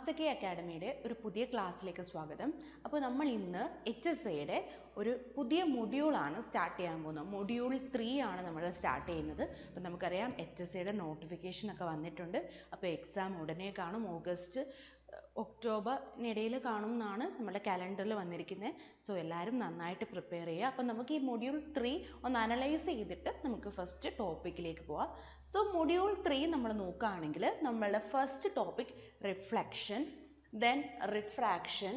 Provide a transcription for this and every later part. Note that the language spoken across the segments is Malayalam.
മാസ്റ്റർ അക്കാഡമിയുടെ ഒരു പുതിയ ക്ലാസ്സിലേക്ക് സ്വാഗതം. അപ്പോൾ നമ്മൾ ഇന്ന് HSAയുടെ ഒരു പുതിയ മൊഡ്യൂളാണ് സ്റ്റാർട്ട് ചെയ്യാൻ പോകുന്നത്. മൊഡ്യൂൾ 3 ആണ് നമ്മൾ സ്റ്റാർട്ട് ചെയ്യുന്നത്. അപ്പോൾ നമുക്കറിയാം HSAയുടെ നോട്ടിഫിക്കേഷനൊക്കെ വന്നിട്ടുണ്ട്. അപ്പോൾ എക്സാം ഉടനെ കാണും, ഒക്ടോബറിനിടയിൽ കാണും എന്നാണ് നമ്മുടെ കാലണ്ടറിൽ വന്നിരിക്കുന്നത്. സോ എല്ലാവരും നന്നായിട്ട് പ്രിപ്പയർ ചെയ്യുക. അപ്പോൾ നമുക്ക് ഈ മൊഡ്യൂൾ 3 ഒന്ന് അനലൈസ് ചെയ്തിട്ട് നമുക്ക് ഫസ്റ്റ് ടോപ്പിക്കിലേക്ക് പോവാം. സോ മൊഡ്യൂൾ 3 നമ്മൾ നോക്കുകയാണെങ്കിൽ നമ്മളുടെ first topic reflection, then refraction,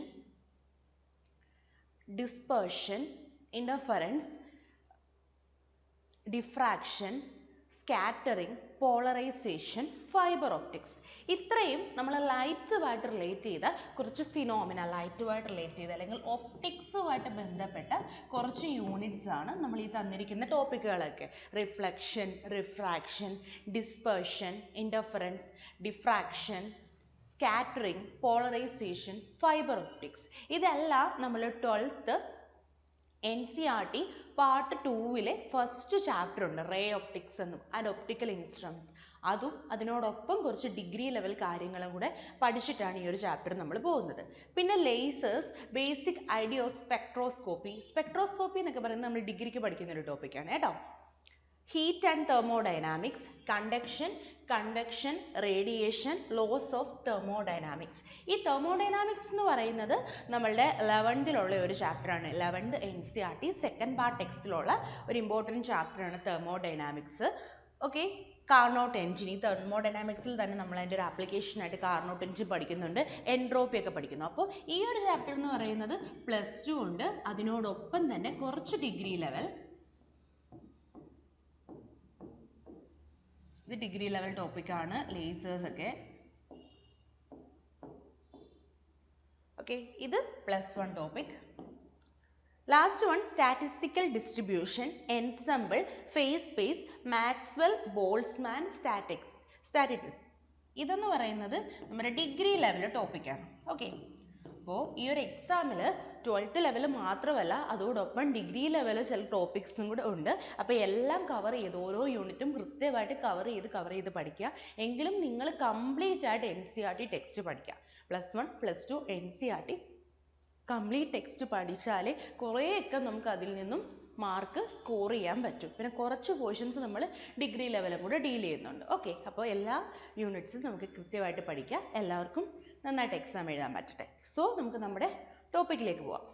dispersion, interference, diffraction, scattering, polarisation, fibre optics. ഇത്രയും നമ്മൾ ലൈറ്റുമായിട്ട് റിലേറ്റ് ചെയ്ത കുറച്ച് ഫിനോമിന, ലൈറ്റുമായിട്ട് റിലേറ്റ് ചെയ്ത അല്ലെങ്കിൽ ഒപ്റ്റിക്സുമായിട്ട് ബന്ധപ്പെട്ട കുറച്ച് യൂണിറ്റ്സ് ആണ് നമ്മൾ ഈ തന്നിരിക്കുന്ന ടോപ്പിക്കുകളൊക്കെ. Reflection, refraction, dispersion, interference, diffraction, scattering, polarisation, fibre optics. ഇതെല്ലാം നമ്മൾ 12th NCERT part 2 first chapter ഉണ്ട്, റേ ഒപ്റ്റിക്സ് എന്നും ആൻഡ് ഒപ്റ്റിക്കൽ ഇൻസ്ട്രുമെൻറ്റ്സ്. അതും അതിനോടൊപ്പം കുറച്ച് ഡിഗ്രി ലെവൽ കാര്യങ്ങളും കൂടെ പഠിച്ചിട്ടാണ് ഈ ഒരു ചാപ്റ്റർ നമ്മൾ പോകുന്നത്. പിന്നെ lasers, basic idea of spectroscopy. Spectroscopy എന്നൊക്കെ പറയുന്നത് നമ്മൾ ഡിഗ്രിക്ക് പഠിക്കുന്ന ഒരു ടോപ്പിക്കാണ് കേട്ടോ. Heat and thermodynamics, conduction, convection, radiation, laws of thermodynamics. ഈ തെർമോഡൈനാമിക്സ് എന്ന് പറയുന്നത് നമ്മളുടെ 11th ഒരു ചാപ്റ്ററാണ്. 11th NCERT സെക്കൻഡ് പാർട്ട് ടെക്സ്റ്റിലുള്ള ഒരു ഇമ്പോർട്ടൻറ്റ് ചാപ്റ്ററാണ് തെർമോഡൈനാമിക്സ്. Okay, Carnot engine. ഈ തെർമോഡൈനാമിക്സിൽ തന്നെ നമ്മൾ അതിൻ്റെ ഒരു ആപ്ലിക്കേഷനായിട്ട് കാർനോട്ട് എൻജിൻ പഠിക്കുന്നുണ്ട്, എൻട്രോപ്പി ഒക്കെ പഠിക്കുന്നു. അപ്പോൾ ഈ ഒരു ചാപ്റ്റർ എന്ന് പറയുന്നത് +2 ഉണ്ട്, അതിനോടൊപ്പം തന്നെ കുറച്ച് ഡിഗ്രി ലെവൽ, ഇത് ഡിഗ്രി ലെവൽ ടോപ്പിക്കാണ് ലേസേഴ്സ് ഒക്കെ. ഓക്കെ, ഇത് +1 topic. Last one statistical distribution, ensemble, face space, Maxwell Boltzmann statistics. ഇതെന്ന് പറയുന്നത് നമ്മുടെ ഡിഗ്രി ലെവൽ ടോപ്പിക്കാണ്. ഓക്കെ, അപ്പോൾ ഈ ഒരു എക്സാമിൽ 12th ലെവൽ മാത്രമല്ല, അതോടൊപ്പം ഡിഗ്രി ലെവൽ ചില ടോപ്പിക്സും കൂടെ ഉണ്ട്. അപ്പോൾ എല്ലാം കവർ ചെയ്ത് ഓരോ യൂണിറ്റും കൃത്യമായിട്ട് കവർ ചെയ്ത് പഠിക്കുക. എങ്കിലും നിങ്ങൾ കംപ്ലീറ്റ് ആയിട്ട് NCERT ടെക്സ്റ്റ് പഠിക്കുക. +1 +2 NCERT കംപ്ലീറ്റ് ടെക്സ്റ്റ് പഠിച്ചാലേ കുറേയൊക്കെ നമുക്ക് അതിൽ നിന്നും മാർക്ക് സ്കോർ ചെയ്യാൻ പറ്റും. പിന്നെ കുറച്ച് പോർഷൻസ് നമ്മൾ ഡിഗ്രി ലെവലും കൂടെ ഡീൽ ചെയ്യുന്നുണ്ട്. ഓക്കെ, അപ്പോൾ എല്ലാ യൂണിറ്റ്സും നമുക്ക് കൃത്യമായിട്ട് പഠിക്കാം. എല്ലാവർക്കും നന്നായിട്ട് എക്സാം എഴുതാൻ പറ്റട്ടെ. സോ നമുക്ക് നമ്മുടെ ടോപ്പിക്കിലേക്ക് പോവാം.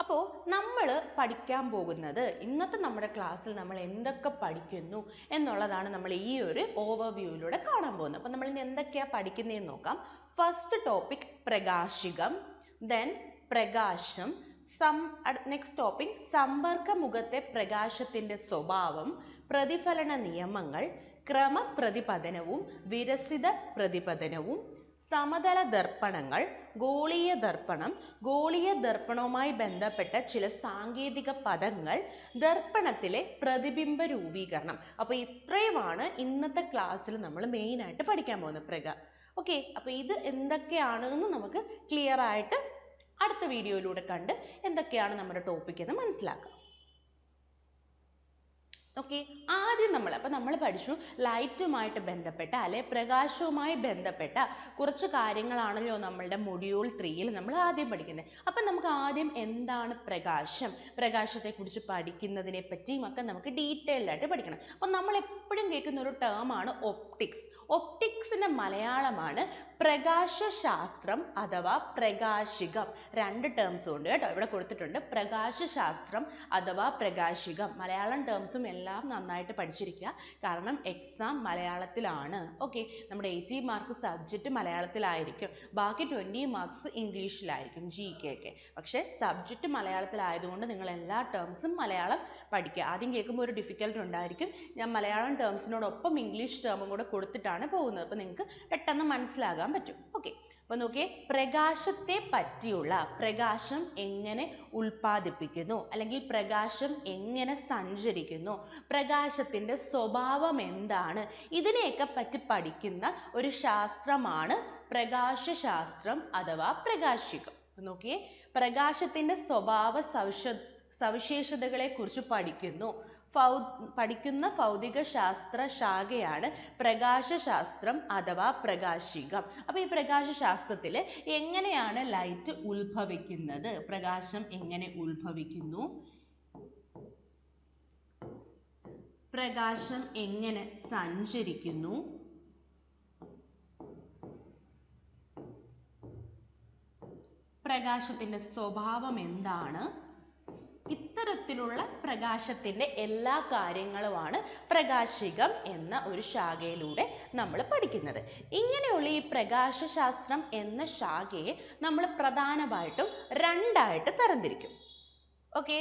അപ്പോൾ നമ്മൾ പഠിക്കാൻ പോകുന്നത്, ഇന്നത്തെ നമ്മുടെ ക്ലാസ്സിൽ നമ്മൾ എന്തൊക്കെ പഠിക്കുന്നു എന്നുള്ളതാണ് നമ്മൾ ഈ ഒരു ഓവർവ്യൂയിലൂടെ കാണാൻ പോകുന്നത്. അപ്പോൾ നമ്മൾ ഇന്ന് എന്തൊക്കെയാണ് പഠിക്കുന്നതെന്ന് നോക്കാം. ഫസ്റ്റ് ടോപ്പിക് പ്രകാശികം, ദെൻ പ്രകാശം, നെക്സ്റ്റ് ടോപ്പിക് സമ്പർക്കമുഖത്തെ പ്രകാശത്തിൻ്റെ സ്വഭാവം, പ്രതിഫലന നിയമങ്ങൾ, ക്രമപ്രതിപതനവും വിരസിത പ്രതിപതനവും, സമതല ദർപ്പണങ്ങൾ, ഗോളീയ ദർപ്പണം, ഗോളീയ ദർപ്പണവുമായി ബന്ധപ്പെട്ട ചില സാങ്കേതിക പദങ്ങൾ, ദർപ്പണത്തിലെ പ്രതിബിംബ രൂപീകരണം. അപ്പോൾ ഇത്രയുമാണ് ഇന്നത്തെ ക്ലാസ്സിൽ നമ്മൾ മെയിനായിട്ട് പഠിക്കാൻ പോകുന്നത്. ഓക്കെ, അപ്പോൾ ഇത് എന്തൊക്കെയാണെന്ന് നമുക്ക് ക്ലിയർ ആയിട്ട് അടുത്ത വീഡിയോയിലൂടെ കണ്ട് എന്തൊക്കെയാണ് നമ്മുടെ ടോപ്പിക് എന്ന് മനസ്സിലാക്കാം. ഓക്കെ, ആദ്യം നമ്മൾ പഠിച്ചു ലൈറ്റുമായിട്ട് ബന്ധപ്പെട്ട അല്ലെ പ്രകാശവുമായി ബന്ധപ്പെട്ട കുറച്ച് കാര്യങ്ങളാണല്ലോ നമ്മളുടെ മൊഡ്യൂൾ 3 നമ്മൾ ആദ്യം പഠിക്കുന്നത്. അപ്പം നമുക്ക് ആദ്യം എന്താണ് പ്രകാശം, പ്രകാശത്തെക്കുറിച്ച് പഠിക്കുന്നതിനെ പറ്റിയും ഒക്കെ നമുക്ക് ഡീറ്റെയിൽഡ് ആയിട്ട് പഠിക്കണം. അപ്പം നമ്മൾ എപ്പോഴും കേൾക്കുന്ന ഒരു ടേമാണ് ഒപ്റ്റിക്സ്. ഒപ്റ്റിക്സിൻ്റെ മലയാളമാണ് പ്രകാശശാസ്ത്രം അഥവാ പ്രകാശികം. 2 ടേംസും ഉണ്ട് കേട്ടോ, ഇവിടെ കൊടുത്തിട്ടുണ്ട്. പ്രകാശശാസ്ത്രം അഥവാ പ്രകാശികം. മലയാളം ടേംസും എല്ലാം നന്നായിട്ട് പഠിച്ചിരിക്കുക, കാരണം എക്സാം മലയാളത്തിലാണ്. ഓക്കെ, നമ്മുടെ 80 മാർക്ക് സബ്ജക്റ്റ് മലയാളത്തിലായിരിക്കും, ബാക്കി 20 മാർക്സ് ഇംഗ്ലീഷിലായിരിക്കും, GK ഒക്കെ. പക്ഷേ സബ്ജക്റ്റ് മലയാളത്തിലായതുകൊണ്ട് നിങ്ങൾ എല്ലാ ടേംസും മലയാളം പഠിക്കുക. ആദ്യം കേൾക്കുമ്പോൾ ഒരു ഡിഫിക്കൽട്ട് ഉണ്ടായിരിക്കും. ഞാൻ മലയാളം ടേംസിനോടൊപ്പം ഇംഗ്ലീഷ് ടേമും കൂടെ കൊടുത്തിട്ടാണ് പോകുന്നത്, അപ്പോൾ നിങ്ങൾക്ക് പെട്ടെന്ന് മനസ്സിലാകാൻ പറ്റും. ഓക്കെ, അപ്പോൾ നോക്കിയേ, പ്രകാശത്തെ പറ്റിയുള്ള, പ്രകാശം എങ്ങനെ ഉൽപ്പാദിപ്പിക്കുന്നു അല്ലെങ്കിൽ പ്രകാശം എങ്ങനെ സഞ്ചരിക്കുന്നു, പ്രകാശത്തിൻ്റെ സ്വഭാവം എന്താണ്, ഇതിനെയൊക്കെ പറ്റി പഠിക്കുന്ന ഒരു ശാസ്ത്രമാണ് പ്രകാശശാസ്ത്രം അഥവാ പ്രകാശികം. നോക്കിയേ, പ്രകാശത്തിൻ്റെ സ്വഭാവ സവിശേഷതകളെക്കുറിച്ച് പഠിക്കുന്നു. പഠിക്കുന്ന ഭൗതിക ശാസ്ത്ര ശാഖയാണ് പ്രകാശശാസ്ത്രം അഥവാ പ്രകാശികം. അപ്പോൾ ഈ പ്രകാശശാസ്ത്രത്തിൽ എങ്ങനെയാണ് ലൈറ്റ് ഉത്ഭവിക്കുന്നത്, പ്രകാശം എങ്ങനെ ഉത്ഭവിക്കുന്നു, പ്രകാശം എങ്ങനെ സഞ്ചരിക്കുന്നു, പ്രകാശത്തിൻ്റെ സ്വഭാവം എന്താണ്, ഇത്തരത്തിലുള്ള പ്രകാശത്തിൻ്റെ എല്ലാ കാര്യങ്ങളുമാണ് പ്രകാശികം എന്ന ഒരു ശാഖയിലൂടെ നമ്മൾ പഠിക്കുന്നത്. ഇങ്ങനെയുള്ള ഈ പ്രകാശശാസ്ത്രം എന്ന ശാഖയെ നമ്മൾ പ്രധാനമായിട്ടും രണ്ടായിട്ട് തരംതിരിക്കും. ഓക്കെ,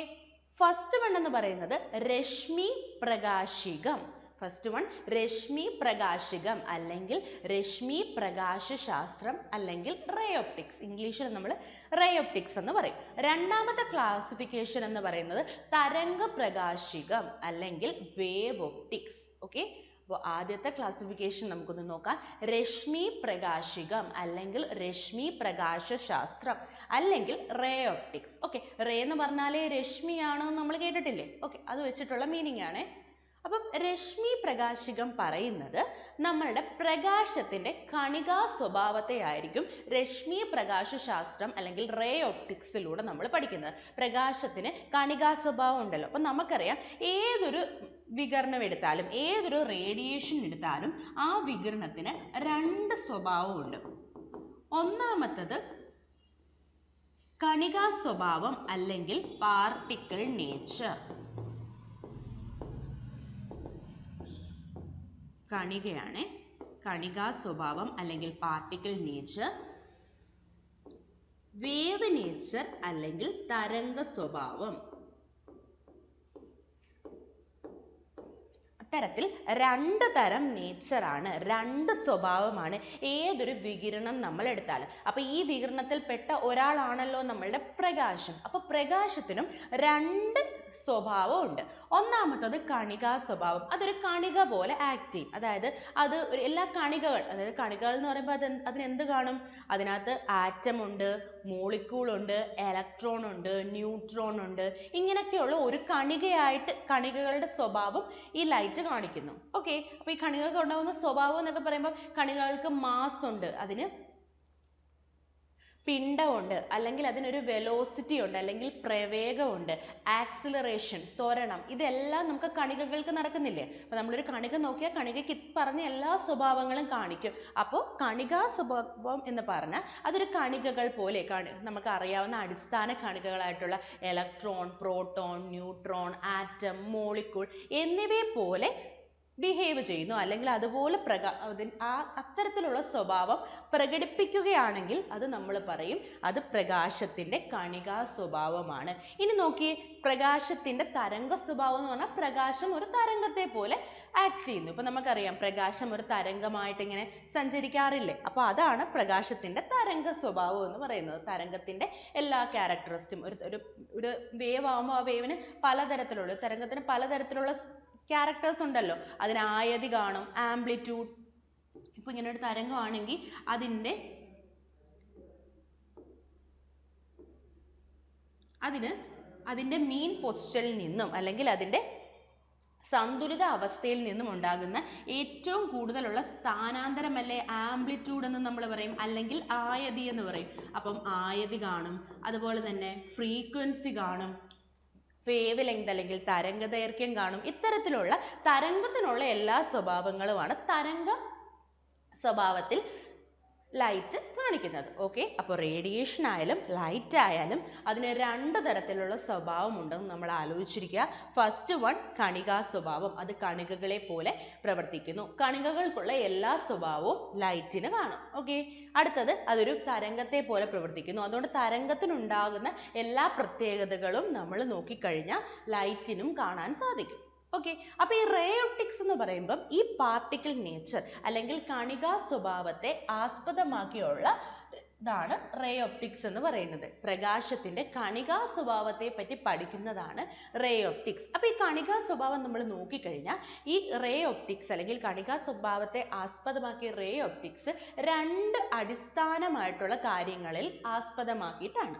ഫസ്റ്റ് വൺ എന്ന് പറയുന്നത് രശ്മി പ്രകാശികം. ഫസ്റ്റ് വൺ രശ്മി പ്രകാശികം അല്ലെങ്കിൽ രശ്മി പ്രകാശശാസ്ത്രം അല്ലെങ്കിൽ റേ ഒപ്റ്റിക്സ്, ഇംഗ്ലീഷിൽ നമ്മൾ റേ ഒപ്റ്റിക്സ് എന്ന് പറയും. രണ്ടാമത്തെ ക്ലാസിഫിക്കേഷൻ എന്ന് പറയുന്നത് തരംഗ പ്രകാശികം അല്ലെങ്കിൽ വേവ് ഒപ്റ്റിക്സ്. ഓക്കെ, അപ്പോൾ ആദ്യത്തെ ക്ലാസിഫിക്കേഷൻ നമുക്കൊന്ന് നോക്കാം. രശ്മി പ്രകാശികം അല്ലെങ്കിൽ രശ്മി പ്രകാശശാസ്ത്രം അല്ലെങ്കിൽ റേ ഒപ്റ്റിക്സ്. ഓക്കെ, റേ എന്ന് പറഞ്ഞാൽ രശ്മിയാണോ നമ്മൾ കേട്ടിട്ടില്ലേ? ഓക്കെ, അത് വെച്ചിട്ടുള്ള മീനിങ് ആണ്. അപ്പം രശ്മി പ്രകാശികം പറയുന്നത് നമ്മളുടെ പ്രകാശത്തിൻ്റെ കണികാ സ്വഭാവത്തെ ആയിരിക്കും രശ്മി പ്രകാശശാസ്ത്രം അല്ലെങ്കിൽ റേ ഒപ്റ്റിക്സിലൂടെ നമ്മൾ പഠിക്കുന്നത്. പ്രകാശത്തിന് കണികാ സ്വഭാവം ഉണ്ടല്ലോ. അപ്പം നമുക്കറിയാം ഏതൊരു വികിരണം എടുത്താലും ഏതൊരു റേഡിയേഷൻ എടുത്താലും ആ വികിരണത്തിന് രണ്ട് സ്വഭാവമുണ്ട്. ഒന്നാമത്തത് കണികാ സ്വഭാവം അല്ലെങ്കിൽ പാർട്ടിക്കിൾ നേച്ചർ. കണികയാണ്, കണികാ സ്വഭാവം അല്ലെങ്കിൽ പാർട്ടിക്കിൾ നേച്ചർ. വേവ് നേച്ചർ അല്ലെങ്കിൽ തരംഗ സ്വഭാവം. അത്തരത്തിൽ രണ്ട് തരം നേച്ചറാണ്, രണ്ട് സ്വഭാവമാണ് ഏതൊരു വികിരണം നമ്മൾ എടുത്താലും. അപ്പോൾ ഈ വികിരണത്തിൽ പെട്ട ഒരാളാണല്ലോ നമ്മളുടെ പ്രകാശം. അപ്പോൾ പ്രകാശത്തിനും രണ്ട് സ്വഭാവം ഉണ്ട്. ഒന്നാമത്തത് കണികാ സ്വഭാവം. അതൊരു കണിക പോലെ ആക്ട് ചെയ്യും. അതായത് അത് എല്ലാ കണികകൾ, അതായത് കണികകൾ എന്ന് പറയുമ്പോൾ അതിനെന്ത് കാണും? അതിനകത്ത് ആറ്റം ഉണ്ട്, മോളിക്യൂൾ ഉണ്ട്, ഇലക്ട്രോൺ ഉണ്ട്, ന്യൂട്രോൺ ഉണ്ട്. ഇങ്ങനെയൊക്കെയുള്ള ഒരു കണികയായിട്ട് കണികകളുടെ സ്വഭാവം ഈ ലൈറ്റ് കാണിക്കുന്നു. ഓക്കെ, അപ്പോൾ ഈ കണികൾക്ക് ഉണ്ടാകുന്ന സ്വഭാവം എന്നൊക്കെ പറയുമ്പോൾ കണികകൾക്ക് മാസ് ഉണ്ട്, അതിന് പിണ്ഡമുണ്ട്, അല്ലെങ്കിൽ അതിനൊരു വെലോസിറ്റി ഉണ്ട്, അല്ലെങ്കിൽ പ്രവേഗമുണ്ട്, ആക്സിലറേഷൻ, ത്വരണം, ഇതെല്ലാം നമുക്ക് കണികകൾക്ക് നടക്കുന്നില്ലേ? അപ്പോൾ നമ്മളൊരു കണിക നോക്കിയാൽ കണികയ്ക്ക് പറഞ്ഞ എല്ലാ സ്വഭാവങ്ങളും കാണിക്കും. അപ്പോൾ കണികാ സ്വഭാവം എന്ന് പറഞ്ഞാൽ അതൊരു കണികകൾ പോലെ നമുക്ക് അറിയാവുന്ന അടിസ്ഥാന കണികകളായിട്ടുള്ള electron, proton, neutron, atom, molecule എന്നിവയെ പോലെ ബിഹേവ് ചെയ്യുന്നു, അല്ലെങ്കിൽ അതുപോലെ അത്തരത്തിലുള്ള സ്വഭാവം പ്രകടിപ്പിക്കുകയാണെങ്കിൽ അത് നമ്മൾ പറയും അത് പ്രകാശത്തിൻ്റെ കണികാ സ്വഭാവമാണ്. ഇനി നോക്കിയേ, പ്രകാശത്തിൻ്റെ തരംഗ സ്വഭാവം എന്ന് പറഞ്ഞാൽ പ്രകാശം ഒരു തരംഗത്തെ പോലെ ആക്ട് ചെയ്യുന്നു. ഇപ്പം നമുക്കറിയാം പ്രകാശം ഒരു തരംഗമായിട്ട് ഇങ്ങനെ സഞ്ചരിക്കാറില്ലേ? അപ്പോൾ അതാണ് പ്രകാശത്തിൻ്റെ തരംഗ സ്വഭാവം എന്ന് പറയുന്നത്. തരംഗത്തിൻ്റെ എല്ലാ ക്യാരക്ടറിസ്റ്റും ഒരു വേവ് ആകുമ്പോൾ ആ വേവിന് പലതരത്തിലുള്ള തരംഗത്തിന് പലതരത്തിലുള്ള ക്യാരക്ടേഴ്സ് ഉണ്ടല്ലോ. അതിന് ആയതി കാണും, ആംപ്ലിറ്റ്യൂഡ്. ഇപ്പോൾ ഇങ്ങനെ ഒരു തരംഗമാണെങ്കിൽ അതിൻ്റെ മീൻ പൊസിഷനിൽ നിന്നും അല്ലെങ്കിൽ അതിൻ്റെ സന്തുലിത അവസ്ഥയിൽ നിന്നും ഉണ്ടാകുന്ന ഏറ്റവും കൂടുതലുള്ള സ്ഥാനാന്തരമല്ലേ ആംപ്ലിറ്റ്യൂഡ് എന്ന് നമ്മൾ പറയും, അല്ലെങ്കിൽ ആയതി എന്ന് പറയും. അപ്പം ആയതി കാണും, അതുപോലെ തന്നെ ഫ്രീക്വൻസി കാണും, വേവ് ലെങ്ത് അല്ലെങ്കിൽ തരംഗ ദൈർഘ്യം കാണും. ഇത്തരത്തിലുള്ള തരംഗത്തിനുള്ള എല്ലാ സ്വഭാവങ്ങളുമാണ് തരംഗ സ്വഭാവത്തിൽ ലൈറ്റ് കാണിക്കുന്നത്. ഓക്കെ, അപ്പോൾ റേഡിയേഷൻ ആയാലും ലൈറ്റ് ആയാലും അതിന് രണ്ട് തരത്തിലുള്ള സ്വഭാവം ഉണ്ടെന്ന് നമ്മൾ ആലോചിച്ചിരിക്കുക. ഫസ്റ്റ് വൺ കണികാ സ്വഭാവം, അത് കണികകളെ പോലെ പ്രവർത്തിക്കുന്നു. കണികകൾക്കുള്ള എല്ലാ സ്വഭാവവും ലൈറ്റിന് കാണും. ഓക്കെ, അടുത്തത് അതൊരു തരംഗത്തെ പോലെ പ്രവർത്തിക്കുന്നു. അതുകൊണ്ട് തരംഗത്തിനുണ്ടാകുന്ന എല്ലാ പ്രത്യേകതകളും നമ്മൾ നോക്കിക്കഴിഞ്ഞാൽ ലൈറ്റിനും കാണാൻ സാധിക്കും. ഓക്കെ, അപ്പോൾ ഈ റേ ഒപ്റ്റിക്സ് എന്ന് പറയുമ്പം ഈ പാർട്ടിക്കിൾ നേച്ചർ അല്ലെങ്കിൽ കണികാ സ്വഭാവത്തെ ആസ്പദമാക്കിയുള്ള ഇതാണ് റേ ഒപ്റ്റിക്സ് എന്ന് പറയുന്നത്. പ്രകാശത്തിൻ്റെ കണികാ സ്വഭാവത്തെ പറ്റി പഠിക്കുന്നതാണ് റേ ഒപ്റ്റിക്സ്. അപ്പോൾ ഈ കണികാ സ്വഭാവം നമ്മൾ നോക്കിക്കഴിഞ്ഞാൽ ഈ റേ ഒപ്റ്റിക്സ് അല്ലെങ്കിൽ കണികാ സ്വഭാവത്തെ ആസ്പദമാക്കിയ റേ ഒപ്റ്റിക്സ് രണ്ട് അടിസ്ഥാനമായിട്ടുള്ള കാര്യങ്ങളിൽ ആസ്പദമാക്കിയിട്ടാണ്.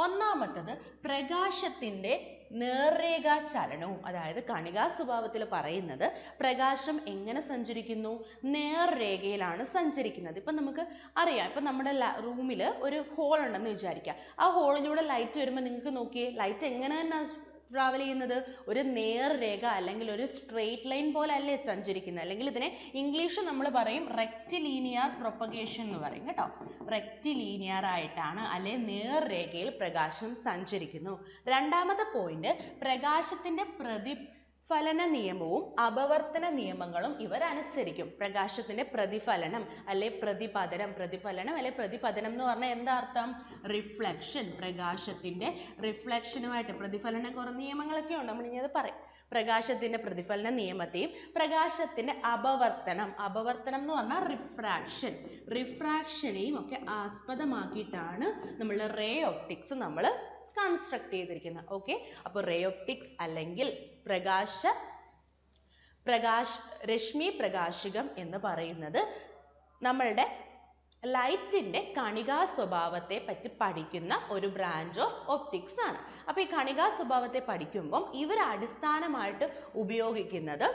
ഒന്നാമത്തത് പ്രകാശത്തിൻ്റെ നേർരേഖാ ചലനവും, അതായത് കണികാ സ്വഭാവത്തിൽ പറയുന്നത് പ്രകാശം എങ്ങനെ സഞ്ചരിക്കുന്നു, നേർരേഖയിലാണ് സഞ്ചരിക്കുന്നത്. ഇപ്പം നമുക്ക് അറിയാം, ഇപ്പം നമ്മുടെ റൂമിൽ ഒരു ഹോൾ ഉണ്ടെന്ന് വിചാരിക്കുക. ആ ഹോളിലൂടെ ലൈറ്റ് വരുമ്പോൾ നിങ്ങൾക്ക് നോക്കിയേ, ലൈറ്റ് എങ്ങനെ തന്നെ ട്രാവൽ ചെയ്യുന്നത്, ഒരു നേർരേഖ അല്ലെങ്കിൽ ഒരു സ്ട്രെയിറ്റ് ലൈൻ പോലെ അല്ലേ സഞ്ചരിക്കുന്നത്. അല്ലെങ്കിൽ ഇതിനെ ഇംഗ്ലീഷ് നമ്മൾ പറയും റെക്റ്റിലീനിയർ പ്രൊപ്പഗേഷൻ എന്ന് പറയും കേട്ടോ. റെക്റ്റിലീനിയർ ആയിട്ടാണ് അല്ലെ നേർരേഖയിൽ പ്രകാശം സഞ്ചരിക്കുന്നു. രണ്ടാമത്തെ പോയിന്റ്, പ്രകാശത്തിന്റെ പ്രതിഫലന നിയമവും അപവർത്തന നിയമങ്ങളും ഇവർ അനുസരിക്കും. പ്രകാശത്തിന്റെ പ്രതിഫലനം അല്ലെ പ്രതിഫലനം അല്ലെ പ്രതിപതനം എന്ന് പറഞ്ഞാൽ എന്താ അർത്ഥം, റിഫ്ലക്ഷൻ. പ്രകാശത്തിന്റെ റിഫ്ലക്ഷനുമായിട്ട് പ്രതിഫലന കുറേ നിയമങ്ങളൊക്കെ ഉണ്ട്, നമ്മൾ ഇനി അത് പറയും. പ്രകാശത്തിന്റെ പ്രതിഫലന നിയമത്തെയും പ്രകാശത്തിന്റെ അപവർത്തനം എന്ന് പറഞ്ഞാൽ റിഫ്രാക്ഷനെയും ഒക്കെ ആസ്പദമാക്കിയിട്ടാണ് നമ്മൾ റേ ഓപ്റ്റിക്സ് നമ്മൾ കൺസ്ട്രക്ട് ചെയ്തിരിക്കുന്നത്. ഓക്കെ, അപ്പോൾ റേ ഓപ്റ്റിക്സ് അല്ലെങ്കിൽ രശ്മി പ്രകാശികം എന്ന് പറയുന്നത് നമ്മളുടെ ലൈറ്റിൻ്റെ കണികാ സ്വഭാവത്തെ പറ്റി പഠിക്കുന്ന ഒരു ബ്രാഞ്ച് ഓഫ് ഒപ്റ്റിക്സ് ആണ്. അപ്പോൾ ഈ കണികാ സ്വഭാവത്തെ പഠിക്കുമ്പം ഇവർ അടിസ്ഥാനമായിട്ട് ഉപയോഗിക്കുന്നത്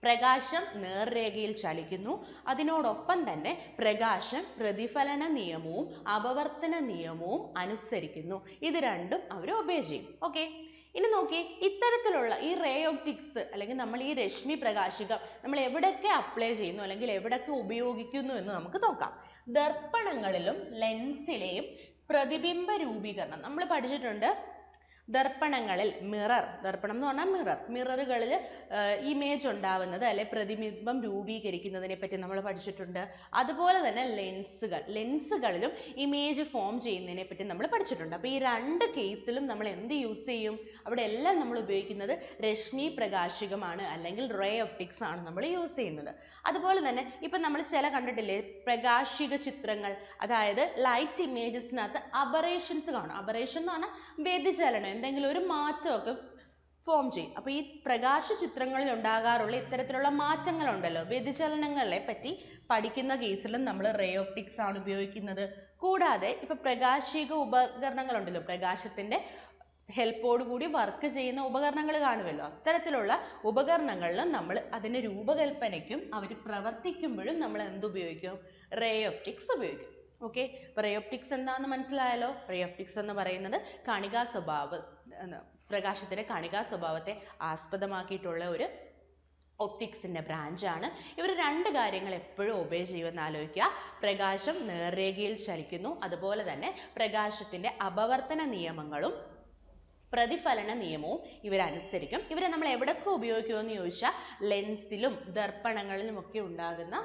പ്രകാശം നേർരേഖയിൽ ചലിക്കുന്നു, അതിനോടൊപ്പം തന്നെ പ്രകാശം പ്രതിഫലന നിയമവും അപവർത്തന നിയമവും അനുസരിക്കുന്നു. ഇത് രണ്ടും അവർ ഒബേ ചെയ്യും. ഓക്കെ, ഇനി നോക്കി, ഇത്തരത്തിലുള്ള ഈ റേ ഓപ്റ്റിക്സ് അല്ലെങ്കിൽ നമ്മൾ ഈ രശ്മി പ്രകാശികം നമ്മൾ എവിടെയൊക്കെ അപ്ലൈ ചെയ്യുന്നു അല്ലെങ്കിൽ എവിടെയൊക്കെ ഉപയോഗിക്കുന്നു എന്ന് നമുക്ക് നോക്കാം. ദർപ്പണങ്ങളിലും ലെൻസിലെയും പ്രതിബിംബ രൂപീകരണം നമ്മൾ പഠിച്ചിട്ടുണ്ട്. ദർപ്പണങ്ങളിൽ ദർപ്പണം എന്ന് പറഞ്ഞാൽ മിററുകളിൽ ഇമേജ് ഉണ്ടാവുന്നത് അല്ലെ പ്രതിബിംബം രൂപീകരിക്കുന്നതിനെ പറ്റി നമ്മൾ പഠിച്ചിട്ടുണ്ട്. അതുപോലെ തന്നെ ലെൻസുകളിലും ഇമേജ് ഫോം ചെയ്യുന്നതിനെ പറ്റി നമ്മൾ പഠിച്ചിട്ടുണ്ട്. അപ്പോൾ ഈ രണ്ട് കേസിലും നമ്മൾ എന്ത് യൂസ് ചെയ്യും, അവിടെ എല്ലാം നമ്മൾ ഉപയോഗിക്കുന്നത് രശ്മി പ്രകാശികമാണ് അല്ലെങ്കിൽ റേ ഒപ്റ്റിക്സ് ആണ് നമ്മൾ യൂസ് ചെയ്യുന്നത്. അതുപോലെ തന്നെ ഇപ്പം നമ്മൾ ചില കണ്ടിട്ടില്ലേ പ്രകാശിക ചിത്രങ്ങൾ, അതായത് ലൈറ്റ് ഇമേജസിനകത്ത് അബറേഷൻസ് കാണും. അബറേഷൻ എന്ന് പറഞ്ഞാൽ വ്യതിചലനം, എന്തെങ്കിലും ഒരു മാറ്റമൊക്കെ ഫോം ചെയ്യും. അപ്പോൾ ഈ പ്രകാശ ചിത്രങ്ങളിൽ ഉണ്ടാകാറുള്ള ഇത്തരത്തിലുള്ള മാറ്റങ്ങളുണ്ടല്ലോ, വ്യതിചലനങ്ങളെ പറ്റി പഠിക്കുന്ന കേസിലും നമ്മൾ റേ ഓപ്റ്റിക്സ് ആണ് ഉപയോഗിക്കുന്നത്. കൂടാതെ ഇപ്പോൾ പ്രകാശിക ഉപകരണങ്ങളുണ്ടല്ലോ, പ്രകാശത്തിൻ്റെ ഹെൽപ്പോട് കൂടി വർക്ക് ചെയ്യുന്ന ഉപകരണങ്ങൾ കാണുമല്ലോ, അത്തരത്തിലുള്ള ഉപകരണങ്ങളിലും നമ്മൾ അതിൻ്റെ രൂപകൽപ്പനയ്ക്കും അവർ പ്രവർത്തിക്കുമ്പോഴും നമ്മൾ എന്തുപയോഗിക്കും, റേ ഒപ്റ്റിക്സ് ഉപയോഗിക്കും. ഓക്കെ, അപ്പോൾ റേ ഒപ്റ്റിക്സ് എന്താണെന്ന് മനസ്സിലായല്ലോ. റേ ഒപ്റ്റിക്സ് എന്ന് പറയുന്നത് പ്രകാശത്തിൻ്റെ കണികാ സ്വഭാവത്തെ ആസ്പദമാക്കിയിട്ടുള്ള ഒരു ഒപ്റ്റിക്സിൻ്റെ ബ്രാഞ്ചാണ്. ഇവർ രണ്ട് കാര്യങ്ങൾ എപ്പോഴും ഒബേ ചെയ്യുമെന്ന് ആലോചിക്കുക. പ്രകാശം നേർരേഖയിൽ ചലിക്കുന്നു, അതുപോലെ തന്നെ പ്രകാശത്തിൻ്റെ അപവർത്തന നിയമങ്ങളും പ്രതിഫലന നിയമവും ഇവരനുസരിക്കും. ഇവരെ നമ്മൾ എവിടെയൊക്കെ ഉപയോഗിക്കുമെന്ന് ചോദിച്ചാൽ ലെൻസിലും ദർപ്പണങ്ങളിലും ഒക്കെ ഉണ്ടാകുന്ന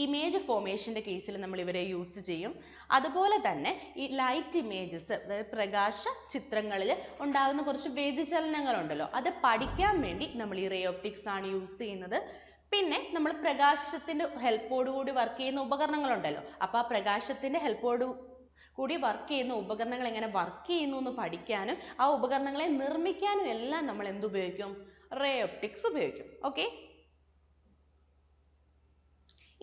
ഇമേജ് ഫോർമേഷൻ്റെ കേസിൽ നമ്മൾ ഇവരെ യൂസ് ചെയ്യും. അതുപോലെ തന്നെ ഈ ലൈറ്റ് ഇമേജസ്, അതായത് പ്രകാശ ചിത്രങ്ങളിൽ ഉണ്ടാകുന്ന കുറച്ച് വ്യതിചലനങ്ങളുണ്ടല്ലോ, അത് പഠിക്കാൻ വേണ്ടി നമ്മൾ ഈ റേ ഒപ്റ്റിക്സ് ആണ് യൂസ് ചെയ്യുന്നത്. പിന്നെ നമ്മൾ പ്രകാശത്തിൻ്റെ ഹെൽപ്പോടുകൂടി വർക്ക് ചെയ്യുന്ന ഉപകരണങ്ങളുണ്ടല്ലോ, അപ്പോൾ ആ പ്രകാശത്തിൻ്റെ ഹെൽപ്പോട് കൂടി വർക്ക് ചെയ്യുന്ന ഉപകരണങ്ങൾ എങ്ങനെ വർക്ക് ചെയ്യുന്നു എന്ന് പഠിക്കാനും ആ ഉപകരണങ്ങളെ നിർമ്മിക്കാനും എല്ലാം നമ്മൾ എന്തുപയോഗിക്കും, റേ ഒപ്റ്റിക്സ് ഉപയോഗിക്കും. ഓക്കെ,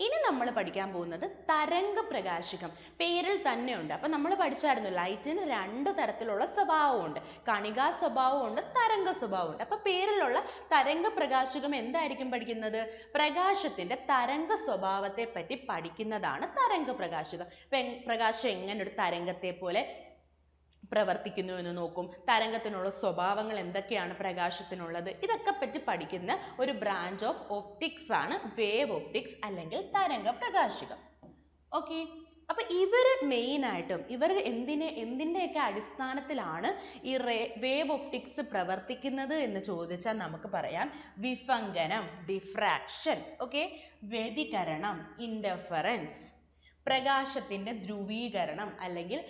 ഇനി നമ്മൾ പഠിക്കാൻ പോകുന്നത് തരംഗ പ്രകാശികം. പേരിൽ തന്നെ ഉണ്ട്. അപ്പം നമ്മൾ പഠിച്ചായിരുന്നു ലൈറ്റിന് രണ്ട് തരത്തിലുള്ള സ്വഭാവമുണ്ട്, കണികാ സ്വഭാവമുണ്ട്, തരംഗ സ്വഭാവമുണ്ട്. അപ്പം പേരിലുള്ള തരംഗ പ്രകാശികം എന്തായിരിക്കും പഠിക്കുന്നത്, പ്രകാശത്തിൻ്റെ തരംഗ സ്വഭാവത്തെ പറ്റി പഠിക്കുന്നതാണ് തരംഗ പ്രകാശികം. അപ്പം പ്രകാശം എങ്ങനെ ഒരു തരംഗത്തെ പോലെ പ്രവർത്തിക്കുന്നു എന്ന് നോക്കും, തരംഗത്തിനുള്ള സ്വഭാവങ്ങൾ എന്തൊക്കെയാണ് പ്രകാശത്തിനുള്ളത്, ഇതൊക്കെ പറ്റി പഠിക്കുന്ന ഒരു ബ്രാഞ്ച് ഓഫ് ഒപ്റ്റിക്സ് ആണ് വേവ് ഒപ്റ്റിക്സ് അല്ലെങ്കിൽ തരംഗ പ്രകാശികം. ഓക്കെ, അപ്പോൾ ഇവർ മെയിനായിട്ടും ഇവർ എന്തിൻ്റെയൊക്കെ അടിസ്ഥാനത്തിലാണ് ഈ വേവ് ഒപ്റ്റിക്സ് പ്രവർത്തിക്കുന്നത് എന്ന് ചോദിച്ചാൽ നമുക്ക് പറയാം വിഭങ്കനം, ഡിഫ്രാക്ഷൻ, ഓക്കെ, വ്യതികരണം, ഇൻ്റർഫറൻസ്, പ്രകാശത്തിൻ്റെ ധ്രുവീകരണം അല്ലെങ്കിൽ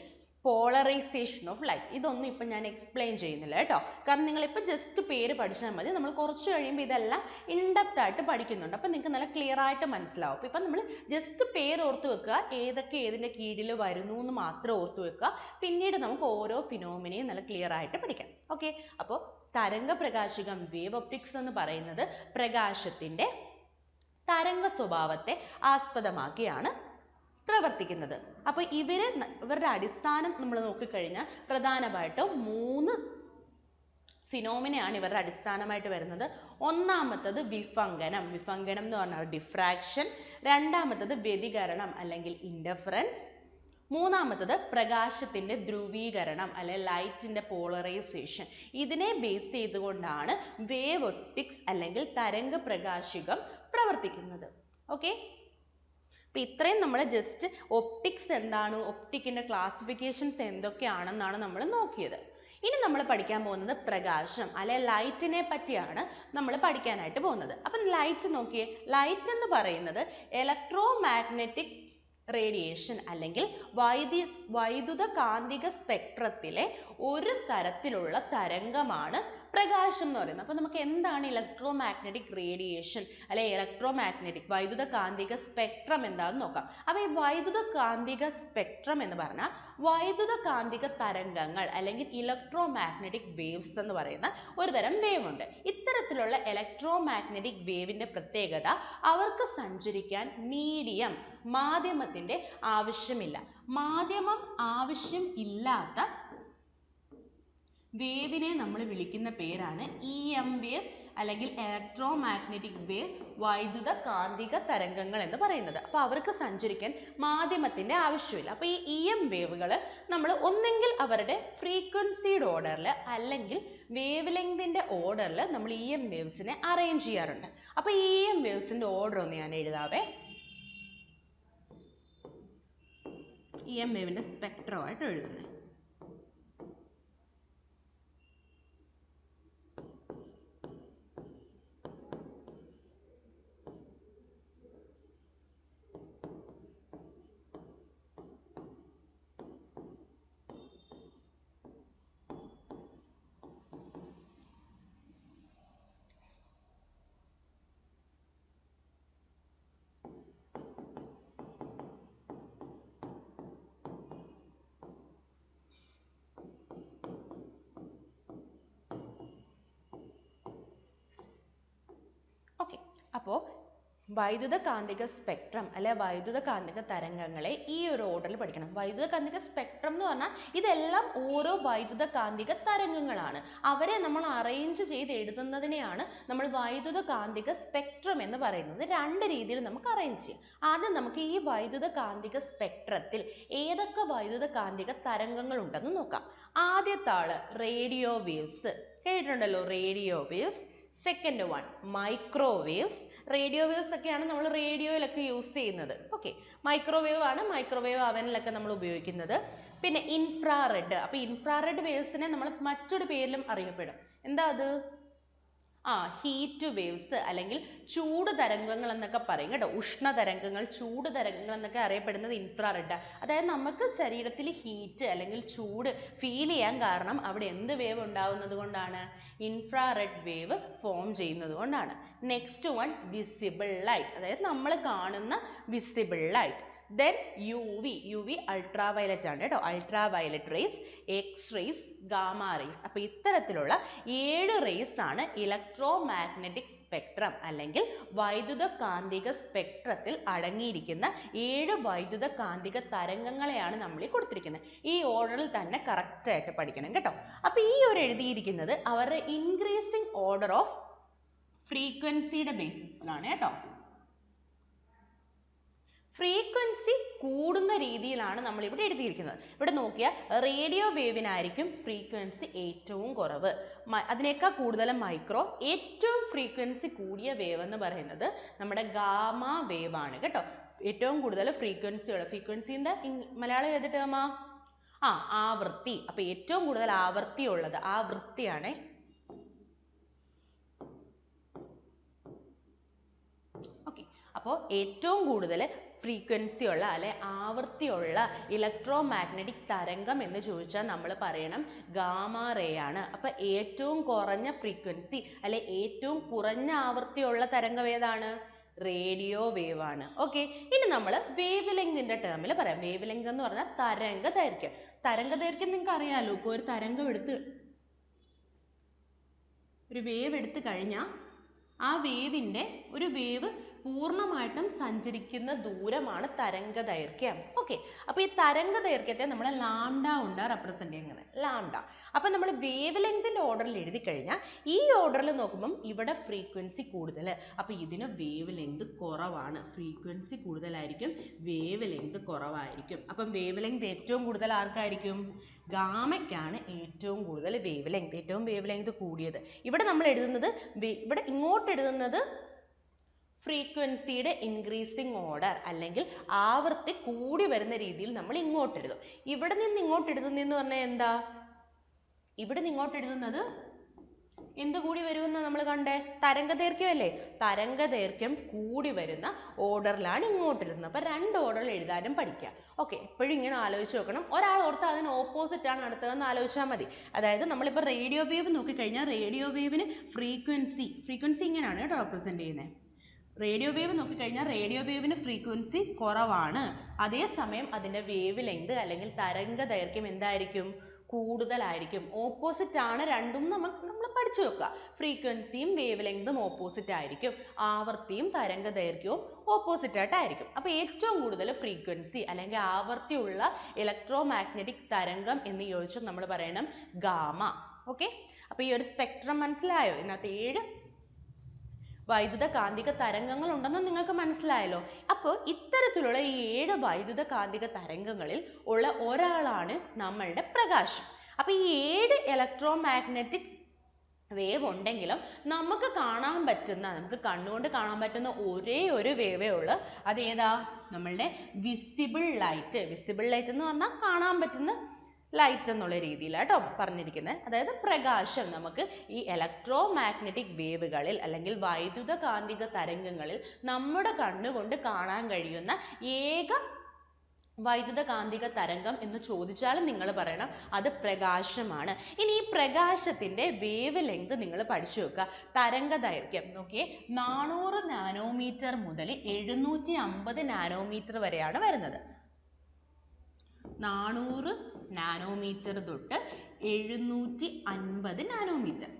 പോളറൈസേഷൻ ഓഫ് ലൈറ്റ്. ഇതൊന്നും ഇപ്പം ഞാൻ എക്സ്പ്ലെയിൻ ചെയ്യുന്നില്ല കേട്ടോ, കാരണം നിങ്ങളിപ്പോൾ ജസ്റ്റ് പേര് പഠിച്ചാൽ മതി. നമ്മൾ കുറച്ച് കഴിയുമ്പോൾ ഇതെല്ലാം ഇൻഡെപ്ത് ആയിട്ട് പഠിക്കുന്നുണ്ട്, അപ്പം നിങ്ങൾക്ക് നല്ല ക്ലിയർ ആയിട്ട് മനസ്സിലാവും. അപ്പം ഇപ്പം നമ്മൾ ജസ്റ്റ് പേര് ഓർത്ത് വെക്കുക, ഏതൊക്കെ ഏതിൻ്റെ കീഴിൽ വരുന്നു എന്ന് മാത്രം ഓർത്ത് വെക്കുക. പിന്നീട് നമുക്ക് ഓരോ ഫിനോമിനെയും നല്ല ക്ലിയർ ആയിട്ട് പഠിക്കാം. ഓക്കെ, അപ്പോൾ തരംഗ പ്രകാശികം വേവ് ഒപ്റ്റിക്സ് എന്ന് പറയുന്നത് പ്രകാശത്തിൻ്റെ തരംഗ സ്വഭാവത്തെ ആസ്പദമാക്കിയാണ് പ്രവർത്തിക്കുന്നത്. അപ്പോൾ ഇവരുടെ അടിസ്ഥാനം നമ്മൾ നോക്കിക്കഴിഞ്ഞാൽ പ്രധാനമായിട്ടും 3 ഫിനോമിനയാണ് ഇവരുടെ അടിസ്ഥാനമായിട്ട് വരുന്നത്. ഒന്നാമത്തത് വിഭങ്കനം എന്ന് പറഞ്ഞാൽ ഡിഫ്രാക്ഷൻ. രണ്ടാമത്തത് വ്യതികരണം അല്ലെങ്കിൽ ഇൻഡഫറൻസ്. മൂന്നാമത്തത് പ്രകാശത്തിൻ്റെ ധ്രുവീകരണം അല്ലെ ലൈറ്റിൻ്റെ പോളറൈസേഷൻ. ഇതിനെ ബേസ് ചെയ്തുകൊണ്ടാണ് വേവ് ഒപ്റ്റിക്സ് അല്ലെങ്കിൽ തരംഗ പ്രകാശികം പ്രവർത്തിക്കുന്നത്. ഓക്കെ, അപ്പോൾ ഇത്രയും നമ്മൾ ജസ്റ്റ് ഒപ്റ്റിക്സ് എന്താണ്, ഒപ്റ്റിക്കിൻ്റെ ക്ലാസിഫിക്കേഷൻസ് എന്തൊക്കെയാണെന്നാണ് നമ്മൾ നോക്കിയത്. ഇനി നമ്മൾ പഠിക്കാൻ പോകുന്നത് പ്രകാശം അല്ലെ ലൈറ്റിനെ പറ്റിയാണ് നമ്മൾ പഠിക്കാനായിട്ട് പോകുന്നത്. അപ്പം ലൈറ്റ് നോക്കിയേ. ലൈറ്റ് എന്ന് പറയുന്നത് ഇലക്ട്രോ മാഗ്നറ്റിക് റേഡിയേഷൻ അല്ലെങ്കിൽ വൈദ്യുത കാന്തിക സ്പെക്ട്രത്തിലെ ഒരു തരത്തിലുള്ള തരംഗമാണ് പ്രകാശം എന്ന് പറയുന്നത്. അപ്പോൾ നമുക്ക് എന്താണ് ഇലക്ട്രോ മാഗ്നറ്റിക് റേഡിയേഷൻ അല്ലെ ഇലക്ട്രോ മാഗ്നറ്റിക് വൈദ്യുത കാന്തിക സ്പെക്ട്രം എന്താണെന്ന് നോക്കാം. അപ്പോൾ ഈ വൈദ്യുത കാന്തിക സ്പെക്ട്രം എന്ന് പറഞ്ഞാൽ വൈദ്യുത കാന്തിക തരംഗങ്ങൾ അല്ലെങ്കിൽ ഇലക്ട്രോ മാഗ്നറ്റിക് വേവ്സ് എന്ന് പറയുന്ന ഒരു തരം വേവ് ഉണ്ട്. ഇത്തരത്തിലുള്ള ഇലക്ട്രോ മാഗ്നറ്റിക് വേവിൻ്റെ പ്രത്യേകത അവർക്ക് സഞ്ചരിക്കാൻ മീഡിയം മാധ്യമത്തിൻ്റെ ആവശ്യമില്ല. മാധ്യമം ആവശ്യം ഇല്ലാത്ത വേവിനെ നമ്മൾ വിളിക്കുന്ന പേരാണ് EM വേവ് അല്ലെങ്കിൽ ഇലക്ട്രോ മാഗ്നറ്റിക് വേവ്, വൈദ്യുത കാന്തിക തരംഗങ്ങൾ എന്ന് പറയുന്നത്. അപ്പോൾ അവർക്ക് സഞ്ചരിക്കാൻ മാധ്യമത്തിൻ്റെ ആവശ്യമില്ല. അപ്പോൾ ഈ EM വേവുകൾ നമ്മൾ ഒന്നെങ്കിൽ അവരുടെ ഫ്രീക്വൻസിയുടെ ഓർഡറിൽ അല്ലെങ്കിൽ വേവ് ലെങ്തിൻ്റെ ഓർഡറിൽ നമ്മൾ EM വേവ്സിനെ അറേഞ്ച് ചെയ്യാറുണ്ട്. അപ്പോൾ EM വേവ്സിൻ്റെ ഓർഡർ ഒന്ന് ഞാൻ എഴുതാവേ. EM വേവിൻ്റെ സ്പെക്ട്രമായിട്ട് എഴുതുന്നത്. ഓക്കെ, അപ്പോൾ വൈദ്യുത കാന്തിക സ്പെക്ട്രം അല്ലെ വൈദ്യുത കാന്തിക തരംഗങ്ങളെ ഈ ഒരു ഓർഡറിൽ പഠിക്കണം. വൈദ്യുത കാന്തിക സ്പെക്ട്രം എന്ന് പറഞ്ഞാൽ ഇതെല്ലാം ഓരോ വൈദ്യുത കാന്തിക തരംഗങ്ങളാണ്. അവരെ നമ്മൾ അറേഞ്ച് ചെയ്ത് എഴുതുന്നതിനെയാണ് നമ്മൾ വൈദ്യുത കാന്തിക സ്പെക്ട്രം എന്ന് പറയുന്നത്. 2 രീതിയിൽ നമുക്ക് അറേഞ്ച് ചെയ്യാം. ആദ്യം നമുക്ക് ഈ വൈദ്യുത കാന്തിക സ്പെക്ട്രത്തിൽ ഏതൊക്കെ വൈദ്യുത കാന്തിക തരംഗങ്ങൾ ഉണ്ടെന്ന് നോക്കാം. ആദ്യത്തെ ആള് റേഡിയോ വേവ്സ്, കേട്ടിട്ടുണ്ടല്ലോ radio waves. Second one microwaves. Radio waves ഒക്കെയാണ് നമ്മൾ റേഡിയോയിലൊക്കെ യൂസ് ചെയ്യുന്നത്. ഓക്കെ, മൈക്രോവേവ് ആണ് മൈക്രോവേവ് അവനിലൊക്കെ നമ്മൾ ഉപയോഗിക്കുന്നത്. പിന്നെ ഇൻഫ്രാറെഡ്. അപ്പോൾ ഇൻഫ്രാറെഡ് വേവ്സിനെ നമ്മൾ മറ്റൊരു പേരിലും അറിയപ്പെടും. എന്താ അത്? ഹീറ്റ് വേവ്സ് അല്ലെങ്കിൽ ചൂട് തരംഗങ്ങൾ എന്നൊക്കെ പറയും കേട്ടോ. ഉഷ്ണതരംഗങ്ങൾ, ചൂട് തരംഗങ്ങൾ എന്നൊക്കെ അറിയപ്പെടുന്നത് ഇൻഫ്രാറെഡ്. അതായത് നമുക്ക് ശരീരത്തിൽ ഹീറ്റ് അല്ലെങ്കിൽ ചൂട് ഫീൽ ചെയ്യാൻ കാരണം അവിടെ എന്ത് വേവ് ഉണ്ടാവുന്നത് കൊണ്ടാണ്? ഇൻഫ്രാറെഡ് വേവ് ഫോം ചെയ്യുന്നത് കൊണ്ടാണ്. നെക്സ്റ്റ് വൺ വിസിബിൾ ലൈറ്റ്, അതായത് നമ്മൾ കാണുന്ന visible light. Then U V ultraviolet ആണ് കേട്ടോ. Ultraviolet rays, X rays, gamma rays. അപ്പോൾ ഇത്തരത്തിലുള്ള 7 റേസ് ആണ് ഇലക്ട്രോ മാഗ്നറ്റിക് സ്പെക്ട്രം അല്ലെങ്കിൽ വൈദ്യുത കാന്തിക സ്പെക്ട്രത്തിൽ അടങ്ങിയിരിക്കുന്ന 7 വൈദ്യുത കാന്തിക തരംഗങ്ങളെയാണ് നമ്മൾ ഈ കൊടുത്തിരിക്കുന്നത്. ഈ ഓർഡറിൽ തന്നെ കറക്റ്റായിട്ട് പഠിക്കണം കേട്ടോ. അപ്പോൾ ഈ ഒരു എഴുതിയിരിക്കുന്നത് അവരുടെ ഇൻക്രീസിങ് ഓർഡർ ഓഫ് ഫ്രീക്വൻസിയുടെ ബേസിസിലാണ് കേട്ടോ. ഫ്രീക്വൻസി കൂടുന്ന രീതിയിലാണ് നമ്മൾ ഇവിടെ എഴുതിയിരിക്കുന്നത്. ഇവിടെ നോക്കിയാൽ റേഡിയോ വേവിനായിരിക്കും ഫ്രീക്വൻസി ഏറ്റവും കുറവ്, അതിനേക്കാൾ കൂടുതൽ മൈക്രോ. ഏറ്റവും ഫ്രീക്വൻസി കൂടിയ വേവ് എന്ന് പറയുന്നത് നമ്മുടെ ഗാമ വേവ് ആണ് കേട്ടോ. ഏറ്റവും കൂടുതൽ ഫ്രീക്വൻസിൻ്റെ മലയാളം ഏതിട്ട് ഗാമ? ആവൃത്തി. അപ്പോൾ ഏറ്റവും കൂടുതൽ ആവൃത്തി ഉള്ളത് ആവൃത്തിയാണ്. ഓക്കെ, അപ്പോൾ ഏറ്റവും കൂടുതൽ ഫ്രീക്വൻസി ഉള്ള അല്ലെ ആവൃത്തിയുള്ള ഇലക്ട്രോ മാഗ്നറ്റിക് തരംഗം എന്ന് ചോദിച്ചാൽ നമ്മൾ പറയണം ഗാമ റേ ആണ്. അപ്പോൾ ഏറ്റവും കുറഞ്ഞ ഫ്രീക്വൻസി അല്ലെ ഏറ്റവും കുറഞ്ഞ ആവൃത്തിയുള്ള തരംഗം ഏതാണ്? റേഡിയോ വേവ് ആണ്. ഓക്കെ, ഇനി നമ്മൾ വേവ് ലെങ്തിൻ്റെ ടേമിൽ പറയാം. വേവ് ലെങ്ത് എന്ന് പറഞ്ഞാൽ തരംഗ ദൈർഘ്യം. തരംഗ ദൈർഘ്യം നിങ്ങൾക്ക് അറിയാമല്ലോ. ഇപ്പോൾ ഒരു തരംഗം ഒരു വേവ് എടുത്ത് കഴിഞ്ഞാൽ ആ വേവിൻ്റെ ഒരു വേവ് പൂർണ്ണമായിട്ടും സഞ്ചരിക്കുന്ന ദൂരമാണ് തരംഗ ദൈർഘ്യം. ഓക്കെ, അപ്പോൾ ഈ തരംഗ ദൈർഘ്യത്തെ നമ്മൾ ലാംഡ കൊണ്ട് റെപ്രസെന്റ് ചെയ്യുന്നത്, ലാംഡ. അപ്പോൾ നമ്മൾ വേവ് ലെങ്തിൻ്റെ ഓർഡറിൽ എഴുതി കഴിഞ്ഞാൽ ഈ ഓർഡറിൽ നോക്കുമ്പം ഇവിടെ ഫ്രീക്വൻസി കൂടുതൽ, അപ്പോൾ ഇതിന് വേവ് ലെങ്ത് കുറവാണ്. ഫ്രീക്വൻസി കൂടുതലായിരിക്കും, വേവ് ലെങ്ത് കുറവായിരിക്കും. അപ്പം വേവ് ലെങ്ത് ഏറ്റവും കൂടുതൽ ആർക്കായിരിക്കും? ഗാമയ്ക്കാണ് ഏറ്റവും കൂടുതൽ വേവ് ലെങ്ത്, ഏറ്റവും വേവ് ലെങ്ത് കൂടിയത്. ഇവിടെ നമ്മൾ എഴുതുന്നത്, ഇവിടെ ഇങ്ങോട്ട് എഴുതുന്നത് ഫ്രീക്വൻസിയുടെ ഇൻക്രീസിങ് ഓർഡർ അല്ലെങ്കിൽ ആവൃത്തി കൂടി വരുന്ന രീതിയിൽ നമ്മൾ ഇങ്ങോട്ട് എഴുതും. ഇവിടെ നിന്ന് ഇങ്ങോട്ട് എഴുതുന്നതെന്ന് പറഞ്ഞാൽ എന്താ? ഇവിടെ നിന്ന് ഇങ്ങോട്ട് എഴുതുന്നത് എന്ത് കൂടി വരുമെന്ന് നമ്മൾ കണ്ടേ? തരംഗ ദൈർഘ്യം അല്ലേ? തരംഗ ദൈർഘ്യം കൂടി വരുന്ന ഓർഡറിലാണ് ഇങ്ങോട്ട് എഴുതുന്നത്. അപ്പം 2 ഓർഡറിൽ എഴുതാനും പഠിക്കുക. ഓക്കെ, എപ്പോഴും ഇങ്ങനെ ആലോചിച്ച് നോക്കണം. ഒരാൾ ഓർത്ത് അതിന് ഓപ്പോസിറ്റ് ആണ് അടുത്തതെന്ന് ആലോചിച്ചാൽ മതി. അതായത് നമ്മളിപ്പോൾ റേഡിയോ വേവ് നോക്കിക്കഴിഞ്ഞാൽ റേഡിയോ വേവിന് ഫ്രീക്വൻസി ഇങ്ങനെയാണ് കേട്ടോ റെപ്രസെൻറ്റ് ചെയ്യുന്നത്. റേഡിയോ വേവ് നോക്കിക്കഴിഞ്ഞാൽ റേഡിയോ വേവിന് ഫ്രീക്വൻസി കുറവാണ്, അതേസമയം അതിൻ്റെ വേവ് ലെങ്ത് അല്ലെങ്കിൽ തരംഗ ദൈർഘ്യം എന്തായിരിക്കും? കൂടുതലായിരിക്കും. ഓപ്പോസിറ്റ് ആണ് രണ്ടും. നമ്മൾ പഠിച്ചു വെക്കുക. ഫ്രീക്വൻസിയും വേവ് ലെങ്തും ഓപ്പോസിറ്റ് ആയിരിക്കും, ആവർത്തിയും തരംഗ ദൈർഘ്യവും ഓപ്പോസിറ്റ് ആയിട്ടായിരിക്കും. അപ്പോൾ ഏറ്റവും കൂടുതൽ ഫ്രീക്വൻസി അല്ലെങ്കിൽ ആവർത്തിയുള്ള ഇലക്ട്രോ മാഗ്നറ്റിക് തരംഗം എന്ന് ചോദിച്ചാൽ നമ്മൾ പറയണം ഗാമ. ഓക്കെ, അപ്പോൾ ഈ ഒരു സ്പെക്ട്രം മനസ്സിലായോ? ഇതിനകത്ത് 7 വൈദ്യുത കാന്തിക തരംഗങ്ങൾ ഉണ്ടെന്ന് നിങ്ങൾക്ക് മനസ്സിലായല്ലോ. അപ്പോൾ ഇത്തരത്തിലുള്ള ഈ 7 വൈദ്യുത കാന്തിക തരംഗങ്ങളിൽ ഉള്ള ഒരാളാണ് നമ്മളുടെ പ്രകാശം. അപ്പോൾ ഈ 7 ഇലക്ട്രോ മാഗ്നറ്റിക് വേവ് ഉണ്ടെങ്കിലും നമുക്ക് കാണാൻ പറ്റുന്ന, നമുക്ക് കണ്ണുകൊണ്ട് കാണാൻ പറ്റുന്ന ഒരേ ഒരു വേവേ ഉള്ളൂ. അതേതാ? നമ്മളുടെ വിസിബിൾ ലൈറ്റ്. വിസിബിൾ ലൈറ്റ് എന്ന് പറഞ്ഞാൽ കാണാൻ പറ്റുന്ന ലൈറ്റ് എന്നുള്ള രീതിയിലാട്ടോ പറഞ്ഞിരിക്കുന്നത്. അതായത് പ്രകാശം നമുക്ക് ഈ ഇലക്ട്രോ മാഗ്നറ്റിക് വേവുകളിൽ അല്ലെങ്കിൽ വൈദ്യുത കാന്തിക തരംഗങ്ങളിൽ നമ്മുടെ കണ്ണുകൊണ്ട് കാണാൻ കഴിയുന്ന ഏക വൈദ്യുത കാന്തിക തരംഗം എന്ന് ചോദിച്ചാലും നിങ്ങൾ പറയണം അത് പ്രകാശമാണ്. ഇനി ഈ പ്രകാശത്തിൻ്റെ വേവ് ലെങ്ത് നിങ്ങൾ പഠിച്ചു വെക്കുക. തരംഗ ദൈർഘ്യം നോക്കിയേ, 400 നാനോമീറ്റർ മുതൽ 750 നാനോമീറ്റർ വരെയാണ് വരുന്നത്. 400 നാനോമീറ്റർ തൊട്ട് 750 നാനോമീറ്റർ.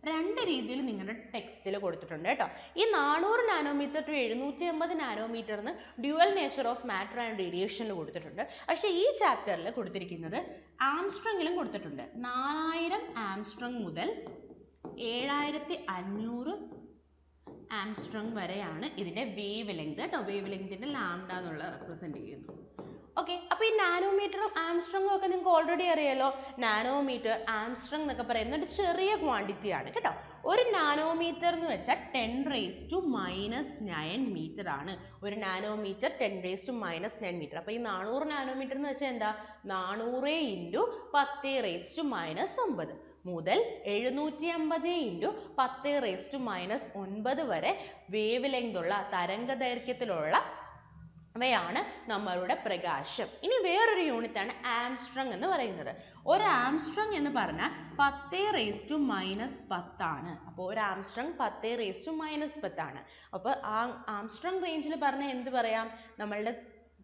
2 രീതിയിൽ നിങ്ങളുടെ ടെക്സ്റ്റിൽ കൊടുത്തിട്ടുണ്ട് കേട്ടോ. ഈ 400 നാനോമീറ്റർ ടു 750 നാനോമീറ്ററിന് dual nature of matter and റേഡിയേഷനിൽ കൊടുത്തിട്ടുണ്ട്. പക്ഷേ ഈ ചാപ്റ്ററിൽ കൊടുത്തിരിക്കുന്നത് ആംസ്ട്രോങ്ങിലും കൊടുത്തിട്ടുണ്ട്. 4000 ആംസ്ട്രോങ് മുതൽ 7500 ആംസ്ട്രോങ് വരെയാണ് ഇതിൻ്റെ വേവ് ലെങ്ത് കേട്ടോ. വേവ് ലെങ്തിൻ്റെ ലാംഡ എന്നുള്ള റെപ്രസെൻറ്റ് ചെയ്യുന്നു. ഓക്കെ, അപ്പോൾ ഈ നാനോമീറ്ററും ആംസ്ട്രോങ്ങും ഒക്കെ നിങ്ങൾക്ക് ഓൾറെഡി അറിയാലോ. നാനോമീറ്റർ, ആംസ്ട്രോങ് എന്നൊക്കെ പറയുന്നത് ഒരു ചെറിയ ക്വാണ്ടിറ്റി ആണ് കേട്ടോ. ഒരു നാനോമീറ്റർ എന്ന് വെച്ചാൽ 10⁻⁻9 മീറ്റർ ആണ്. ഒരു നാനോമീറ്റർ 10⁻⁻9 മീറ്റർ. അപ്പോൾ ഈ 400 നാനോമീറ്റർ എന്ന് വെച്ചാൽ എന്താ? 400 × 10⁻⁹ മുതൽ 750 × 10⁻⁹ വരെ വേവ് ലെങ്ത് ഉള്ള തരംഗ ദൈർഘ്യത്തിലുള്ള അവയാണ് നമ്മളുടെ പ്രകാശം. ഇനി വേറൊരു യൂണിറ്റാണ് ആംസ്ട്രോങ് എന്ന് പറയുന്നത്. ഒരു ആംസ്ട്രോങ് എന്ന് പറഞ്ഞാൽ 10⁻⁻10 ആണ്. അപ്പോൾ ഒരു ആംസ്ട്രോങ് 10⁻⁻10 ആണ്. അപ്പോൾ ആ ആംസ്ട്രോങ് റേഞ്ചിൽ പറഞ്ഞാൽ എന്ത് പറയാം? നമ്മളുടെ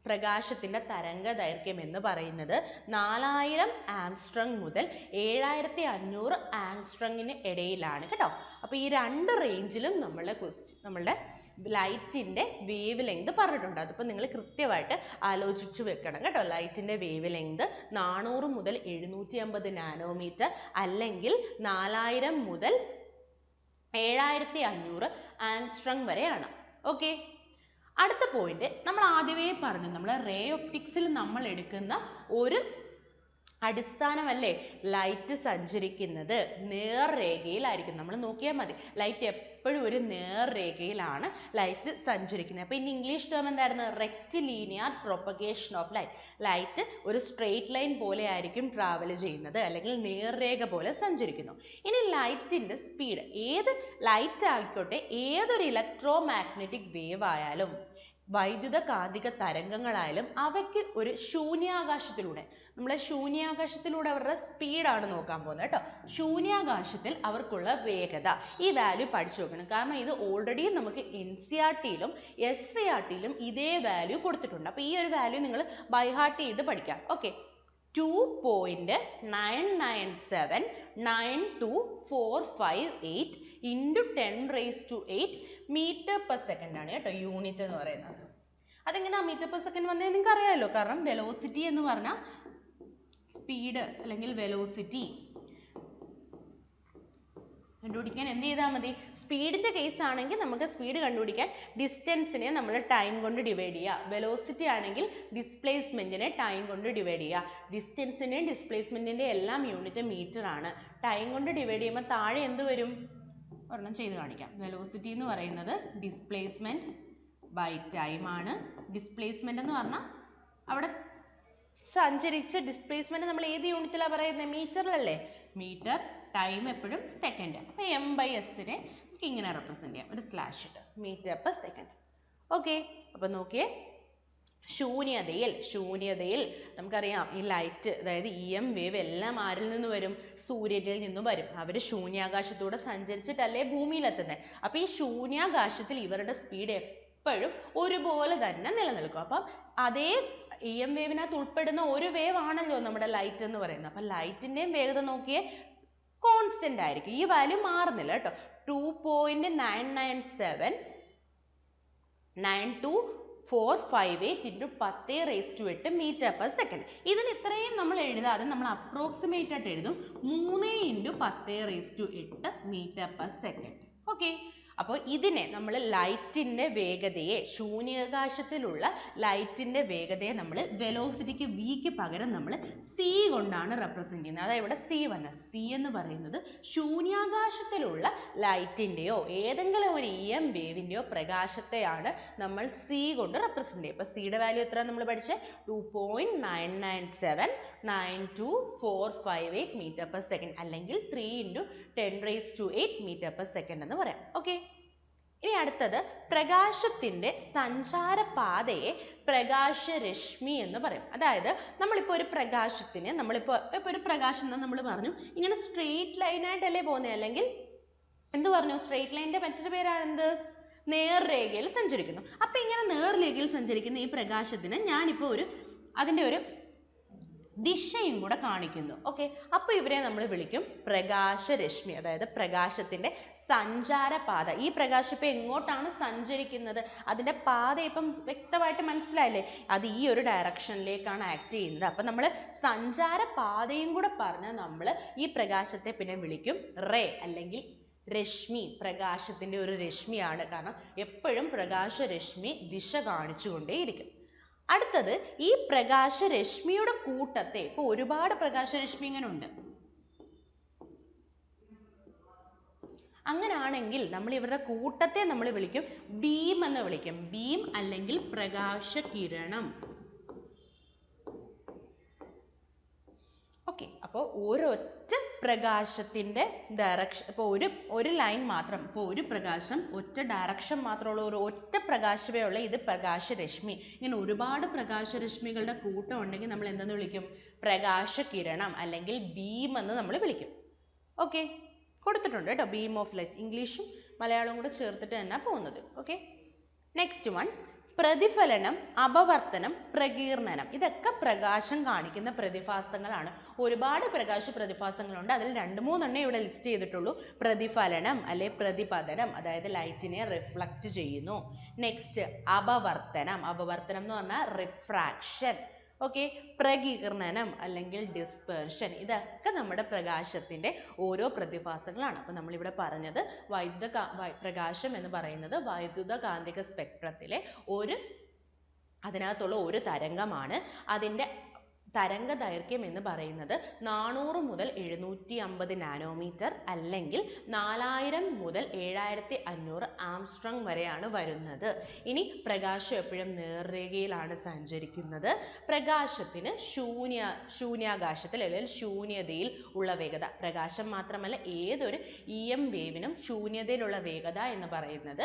പ്രകാശത്തിൻ്റെ തരംഗ ദൈർഘ്യം എന്ന് പറയുന്നത് 4000 ആംസ്ട്രോങ് മുതൽ 7500 ആംസ്ട്രോങ്ങിന് ഇടയിലാണ് കേട്ടോ. അപ്പോൾ ഈ 2 റേഞ്ചിലും നമ്മളുടെ ലൈറ്റിൻ്റെ വേവ് ലെങ്ത് പറഞ്ഞിട്ടുണ്ട്. അതിപ്പോൾ നിങ്ങൾ കൃത്യമായിട്ട് ആലോചിച്ച് വെക്കണം കേട്ടോ. ലൈറ്റിൻ്റെ വേവ് ലെങ്ത് 400 മുതൽ 750 നാനോമീറ്റർ അല്ലെങ്കിൽ 4000 മുതൽ 7500 ആംസ്ട്രോങ് വരെയാണ്. ഓക്കെ, അടുത്ത പോയിന്റ് നമ്മൾ ആദ്യമേ പറഞ്ഞു, നമ്മൾ റേ ഒപ്റ്റിക്സിൽ നമ്മൾ എടുക്കുന്ന ഒരു അടിസ്ഥാനമല്ലേ ലൈറ്റ് സഞ്ചരിക്കുന്നത് നേർരേഖയിലായിരിക്കും. നമ്മൾ നോക്കിയാൽ മതി, ലൈറ്റ് എപ്പോഴും ഒരു നേർരേഖയിലാണ് ലൈറ്റ് സഞ്ചരിക്കുന്നത്. അപ്പോൾ ഇനി ഇംഗ്ലീഷ് ടേം എന്തായിരുന്നു? Rectilinear propagation of light. Light ഒരു സ്ട്രെയിറ്റ് ലൈൻ പോലെ ആയിരിക്കും ട്രാവൽ ചെയ്യുന്നത്, അല്ലെങ്കിൽ നേർരേഖ പോലെ സഞ്ചരിക്കുന്നു. ഇനി ലൈറ്റിൻ്റെ സ്പീഡ്, ഏത് ലൈറ്റ് ആയിക്കോട്ടെ, ഏതൊരു ഇലക്ട്രോ മാഗ്നറ്റിക് വേവ് ആയാലും വൈദ്യുത കാന്തിക തരംഗങ്ങളായാലും അവയ്ക്ക് ഒരു ശൂന്യാകാശത്തിലൂടെ, നമ്മളെ ശൂന്യാകാശത്തിലൂടെ അവരുടെ സ്പീഡാണ് നോക്കാൻ പോകുന്നത് കേട്ടോ. ശൂന്യാകാശത്തിൽ അവർക്കുള്ള വേഗത, ഈ വാല്യൂ പഠിച്ചു നോക്കണം. കാരണം ഇത് ഓൾറെഡി നമുക്ക് NCERT-യിലും SCERT-യിലും ഇതേ വാല്യൂ കൊടുത്തിട്ടുണ്ട്. അപ്പോൾ ഈ ഒരു വാല്യൂ നിങ്ങൾ ബൈഹാർട്ട് ചെയ്ത് പഠിക്കാം. Okay, 2.99792458 into 10⁻⁸ metre per second ആണ് കേട്ടോ യൂണിറ്റ് എന്ന് പറയുന്നത്. അതെങ്ങനെയാ മീറ്റർ പെർ സെക്കൻഡ് വന്നത് നിങ്ങൾക്ക് അറിയാമല്ലോ, കാരണം വെലോസിറ്റി എന്ന് പറഞ്ഞാൽ സ്പീഡ് അല്ലെങ്കിൽ വെലോസിറ്റി കണ്ടുപിടിക്കാൻ എന്ത് ചെയ്താൽ മതി? സ്പീഡിൻ്റെ കേസ് ആണെങ്കിൽ നമുക്ക് സ്പീഡ് കണ്ടുപിടിക്കാൻ ഡിസ്റ്റൻസിനെ നമ്മൾ ടൈം കൊണ്ട് ഡിവൈഡ് ചെയ്യുക. വെലോസിറ്റി ആണെങ്കിൽ ഡിസ്പ്ലേസ്മെൻറ്റിനെ ടൈം കൊണ്ട് ഡിവൈഡ് ചെയ്യുക. ഡിസ്റ്റൻസിൻ്റെയും ഡിസ്പ്ലേസ്മെൻറ്റിൻ്റെ എല്ലാം യൂണിറ്റ് മീറ്റർ ആണ്. ടൈം കൊണ്ട് ഡിവൈഡ് ചെയ്യുമ്പോൾ താഴെ എന്ത് വരും? ഒരെണ്ണം ചെയ്ത് കാണിക്കാം. വെലോസിറ്റി എന്ന് പറയുന്നത് ഡിസ്പ്ലേസ്മെൻറ്റ് ബൈ ടൈം ആണ്. ഡിസ്പ്ലേസ്മെൻറ്റ് എന്ന് പറഞ്ഞാൽ അവിടെ സഞ്ചരിച്ച ഡിസ്പ്ലേസ്മെൻറ്റ് നമ്മൾ ഏത് യൂണിറ്റിലാണ് പറയുന്നത്? മീറ്ററിലല്ലേ? മീറ്റർ, ടൈം എപ്പോഴും സെക്കൻഡ്. അപ്പോൾ m/s-നെ നമുക്ക് ഇങ്ങനെ റെപ്രസെൻറ്റ് ചെയ്യാം, ഒരു സ്ലാഷ് ഇട്ട് മീറ്റർ പെർ സെക്കൻഡ്. ഓക്കെ, അപ്പോൾ നോക്കിയേ, ശൂന്യതയിൽ നമുക്കറിയാം ഈ ലൈറ്റ്, അതായത് EM വേവ് എല്ലാം ആരിൽ നിന്ന് വരും? സൂര്യനിൽ നിന്നും വരും. അവർ ശൂന്യാകാശത്തൂടെ സഞ്ചരിച്ചിട്ടല്ലേ ഭൂമിയിലെത്തുന്നത്. അപ്പോൾ ഈ ശൂന്യാകാശത്തിൽ ഇവരുടെ സ്പീഡ് എപ്പോഴും ഒരുപോലെ തന്നെ നിലനിൽക്കും. അപ്പം അതേ EM വേവിനകത്ത് ഉൾപ്പെടുന്ന ഒരു വേവ് ആണല്ലോ നമ്മുടെ ലൈറ്റ് എന്ന് പറയുന്നത്. അപ്പം ലൈറ്റിൻ്റെയും വേഗത നോക്കിയേ കോൺസ്റ്റൻ്റ് ആയിരിക്കും, ഈ വാല്യൂ മാറുന്നില്ല കേട്ടോ. 2.99792458 into 10⁻⁸ മീറ്റർ പെർ സെക്കൻഡ്. ഇതിന് ഇത്രയും നമ്മൾ എഴുതാതെ നമ്മൾ അപ്രോക്സിമേറ്റ് ആയിട്ട് എഴുതും 3 × 10⁻⁸ മീറ്റർ പെർ സെക്കൻഡ്. ഓക്കെ, അപ്പോൾ ഇതിനെ നമ്മൾ ലൈറ്റിൻ്റെ വേഗതയെ, ശൂന്യാകാശത്തിലുള്ള ലൈറ്റിൻ്റെ വേഗതയെ നമ്മൾ വെലോസിറ്റിക്ക് വിക്ക് പകരം നമ്മൾ സി കൊണ്ടാണ് റെപ്രസെൻറ്റ് ചെയ്യുന്നത്. അതായത് ഇവിടെ സി വന്ന സി എന്ന് പറയുന്നത് ശൂന്യാകാശത്തിലുള്ള ലൈറ്റിൻ്റെയോ ഏതെങ്കിലും ഒരു EM വേവിൻ്റെയോ പ്രകാശത്തെയാണ് നമ്മൾ സി കൊണ്ട് റെപ്രസെൻറ്റ് ചെയ്യുക. അപ്പോൾ സിയുടെ വാല്യൂ എത്ര നമ്മൾ പഠിച്ചത്? 2.99792458 മീറ്റർ പെർ സെക്കൻഡ്, അല്ലെങ്കിൽ 3 × 10⁻⁸ മീറ്റർ പെർ സെക്കൻഡ് എന്ന് പറയാം. ഓക്കെ, ഇനി അടുത്തത് പ്രകാശത്തിൻ്റെ സഞ്ചാരപാതയെ പ്രകാശരശ്മി എന്ന് പറയും. അതായത് നമ്മളിപ്പോൾ ഒരു പ്രകാശത്തിന് ഒരു പ്രകാശം എന്ന് നമ്മൾ പറഞ്ഞു ഇങ്ങനെ സ്ട്രെയിറ്റ് ലൈനായിട്ടല്ലേ പോകുന്നത്, അല്ലെങ്കിൽ എന്ത് പറഞ്ഞു? സ്ട്രെയിറ്റ് ലൈനിൻ്റെ മറ്റൊരു പേരാണ് എന്ത്? നേർരേഖയിൽ സഞ്ചരിക്കുന്നു. അപ്പോൾ ഇങ്ങനെ നേർരേഖയിൽ സഞ്ചരിക്കുന്ന ഈ പ്രകാശത്തിന് ഞാനിപ്പോൾ അതിൻ്റെ ഒരു ദിശയും കൂടെ കാണിക്കുന്നു. ഓക്കെ, അപ്പോൾ ഇവരെ നമ്മൾ വിളിക്കും പ്രകാശരശ്മി, അതായത് പ്രകാശത്തിൻ്റെ സഞ്ചാരപാത. ഈ പ്രകാശം ഇപ്പോൾ എങ്ങോട്ടാണ് സഞ്ചരിക്കുന്നത്, അതിൻ്റെ പാത ഇപ്പം വ്യക്തമായിട്ട് മനസ്സിലായില്ലേ? അത് ഈ ഒരു ഡയറക്ഷനിലേക്കാണ് ആക്ട് ചെയ്യുന്നത്. അപ്പം നമ്മൾ സഞ്ചാരപാതയും കൂടെ പറഞ്ഞാൽ നമ്മൾ ഈ പ്രകാശത്തെ പിന്നെ വിളിക്കും റേ അല്ലെങ്കിൽ രശ്മി. പ്രകാശത്തിൻ്റെ ഒരു രശ്മിയാണ്, കാരണം എപ്പോഴും പ്രകാശരശ്മി ദിശ കാണിച്ചുകൊണ്ടേയിരിക്കും. അടുത്തത് ഈ പ്രകാശരശ്മിയുടെ കൂട്ടത്തെ, ഇപ്പോൾ ഒരുപാട് പ്രകാശരശ്മി ഇങ്ങനെ ഉണ്ട്, അങ്ങനാണെങ്കിൽ നമ്മൾ ഇവരുടെ കൂട്ടത്തെ നമ്മൾ വിളിക്കും ബീം എന്ന് വിളിക്കും. ബീം അല്ലെങ്കിൽ പ്രകാശകിരണം. ഓക്കെ, അപ്പോൾ ഒരൊറ്റ പ്രകാശത്തിൻ്റെ ഡയറക്ഷൻ, ഇപ്പോൾ ഒരു ലൈൻ മാത്രം, ഇപ്പോൾ ഒരു പ്രകാശം ഒറ്റ ഡയറക്ഷൻ മാത്രമുള്ള ഒരു ഒറ്റ പ്രകാശമേ ഉള്ള ഇത് പ്രകാശരശ്മി. ഇങ്ങനെ ഒരുപാട് പ്രകാശരശ്മികളുടെ കൂട്ടം ഉണ്ടെങ്കിൽ നമ്മൾ എന്തെന്ന് വിളിക്കും? പ്രകാശകിരണം അല്ലെങ്കിൽ ബീം എന്ന് നമ്മൾ വിളിക്കും. ഓക്കെ, കൊടുത്തിട്ടുണ്ട് കേട്ടോ, ബീം ഓഫ് ലൈറ്റ്. ഇംഗ്ലീഷും മലയാളവും കൂടെ ചേർത്തിട്ട് തന്നെ പോകുന്നത്. ഓക്കെ, നെക്സ്റ്റ് വൺ, പ്രതിഫലനം, അപവർത്തനം, പ്രകീർണനം. ഇതൊക്കെ പ്രകാശം കാണിക്കുന്ന പ്രതിഭാസങ്ങളാണ്. ഒരുപാട് പ്രകാശ പ്രതിഭാസങ്ങളുണ്ട്, അതിൽ 2-3 എണ്ണേ ഇവിടെ ലിസ്റ്റ് ചെയ്തിട്ടുള്ളൂ. പ്രതിഫലനം അല്ലെ പ്രതിപതനം, അതായത് ലൈറ്റിനെ റിഫ്ലക്റ്റ് ചെയ്യുന്നു. നെക്സ്റ്റ് അപവർത്തനം, അപവർത്തനം എന്ന് പറഞ്ഞാൽ റിഫ്രാക്ഷൻ. ഓക്കെ, പ്രകീർണനം അല്ലെങ്കിൽ ഡിസ്പെർഷൻ. ഇതൊക്കെ നമ്മുടെ പ്രകാശത്തിൻ്റെ ഓരോ പ്രതിഭാസങ്ങളാണ്. അപ്പോൾ നമ്മളിവിടെ പറഞ്ഞത് പ്രകാശം എന്ന് പറയുന്നത് വൈദ്യുത കാന്തിക സ്പെക്ട്രത്തിലെ അതിനകത്തുള്ള ഒരു തരംഗമാണ്. അതിൻ്റെ തരംഗ ദൈർഘ്യം എന്ന് പറയുന്നത് 400 മുതൽ 750 നാനോമീറ്റർ അല്ലെങ്കിൽ 4000 മുതൽ 7500 ആംസ്ട്രോങ് വരെയാണ് വരുന്നത്. ഇനി പ്രകാശം എപ്പോഴും നേർരേഖയിലാണ് സഞ്ചരിക്കുന്നത്. പ്രകാശത്തിന് ശൂന്യാകാശത്തിൽ അല്ലെങ്കിൽ ശൂന്യതയിൽ ഉള്ള വേഗത, പ്രകാശം മാത്രമല്ല ഏതൊരു EM വേവിനും ശൂന്യതയിലുള്ള വേഗത എന്ന് പറയുന്നത്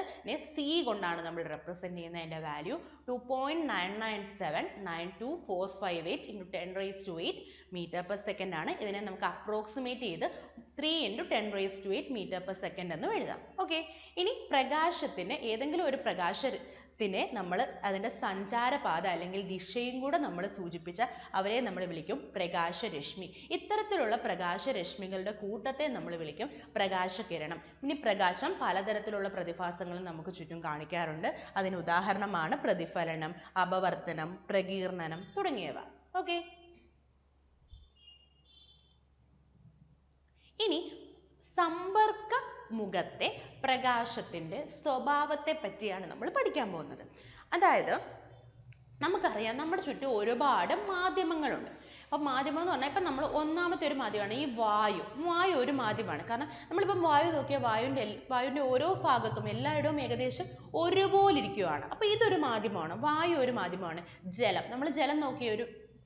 സി കൊണ്ടാണ് നമ്മൾ റെപ്രസെൻറ്റ് ചെയ്യുന്നത്. അതിൻ്റെ value 2.99792458 into 10⁻⁸ metre per second ആണ്. ഇതിനെ നമുക്ക് അപ്രോക്സിമേറ്റ് ചെയ്ത് 3 × 10⁻⁸ മീറ്റർ പെർ സെക്കൻഡ് എന്ന് എഴുതാം. ഓക്കെ, ഇനി പ്രകാശത്തിന് ഏതെങ്കിലും ഒരു ത്തിനെ നമ്മൾ അതിൻ്റെ സഞ്ചാരപാത അല്ലെങ്കിൽ ദിശയും കൂടെ നമ്മൾ സൂചിപ്പിച്ച അവരെ നമ്മൾ വിളിക്കും പ്രകാശരശ്മി. ഇത്തരത്തിലുള്ള പ്രകാശരശ്മികളുടെ കൂട്ടത്തെ നമ്മൾ വിളിക്കും പ്രകാശകിരണം. ഇനി പ്രകാശം പലതരത്തിലുള്ള പ്രതിഭാസങ്ങളും നമുക്ക് ചുറ്റും കാണിക്കാറുണ്ട്. അതിന് ഉദാഹരണമാണ് പ്രതിഫലനം, അപവർത്തനം, പ്രകീർണനം തുടങ്ങിയവ. ഓക്കെ, ഇനി സമ്പർക്ക മുഖത്തെ പ്രകാശത്തിൻ്റെ സ്വഭാവത്തെ പറ്റിയാണ് നമ്മൾ പഠിക്കാൻ പോകുന്നത്. അതായത് നമുക്കറിയാം നമ്മുടെ ചുറ്റും ഒരുപാട് മാധ്യമങ്ങളുണ്ട്. അപ്പം മാധ്യമം എന്ന് പറഞ്ഞാൽ ഇപ്പം നമ്മൾ ഒന്നാമത്തെ ഒരു മാധ്യമമാണ് ഈ വായു ഒരു മാധ്യമമാണ്. കാരണം നമ്മളിപ്പം വായു നോക്കിയാൽ വായുവിൻ്റെ ഓരോ ഭാഗത്തും എല്ലായിടവും ഏകദേശം ഒരുപോലെ ഇരിക്കുകയാണ്. അപ്പോൾ ഇതൊരു മാധ്യമമാണ്, വായു ഒരു മാധ്യമമാണ്. ജലം, നമ്മൾ ജലം നോക്കിയ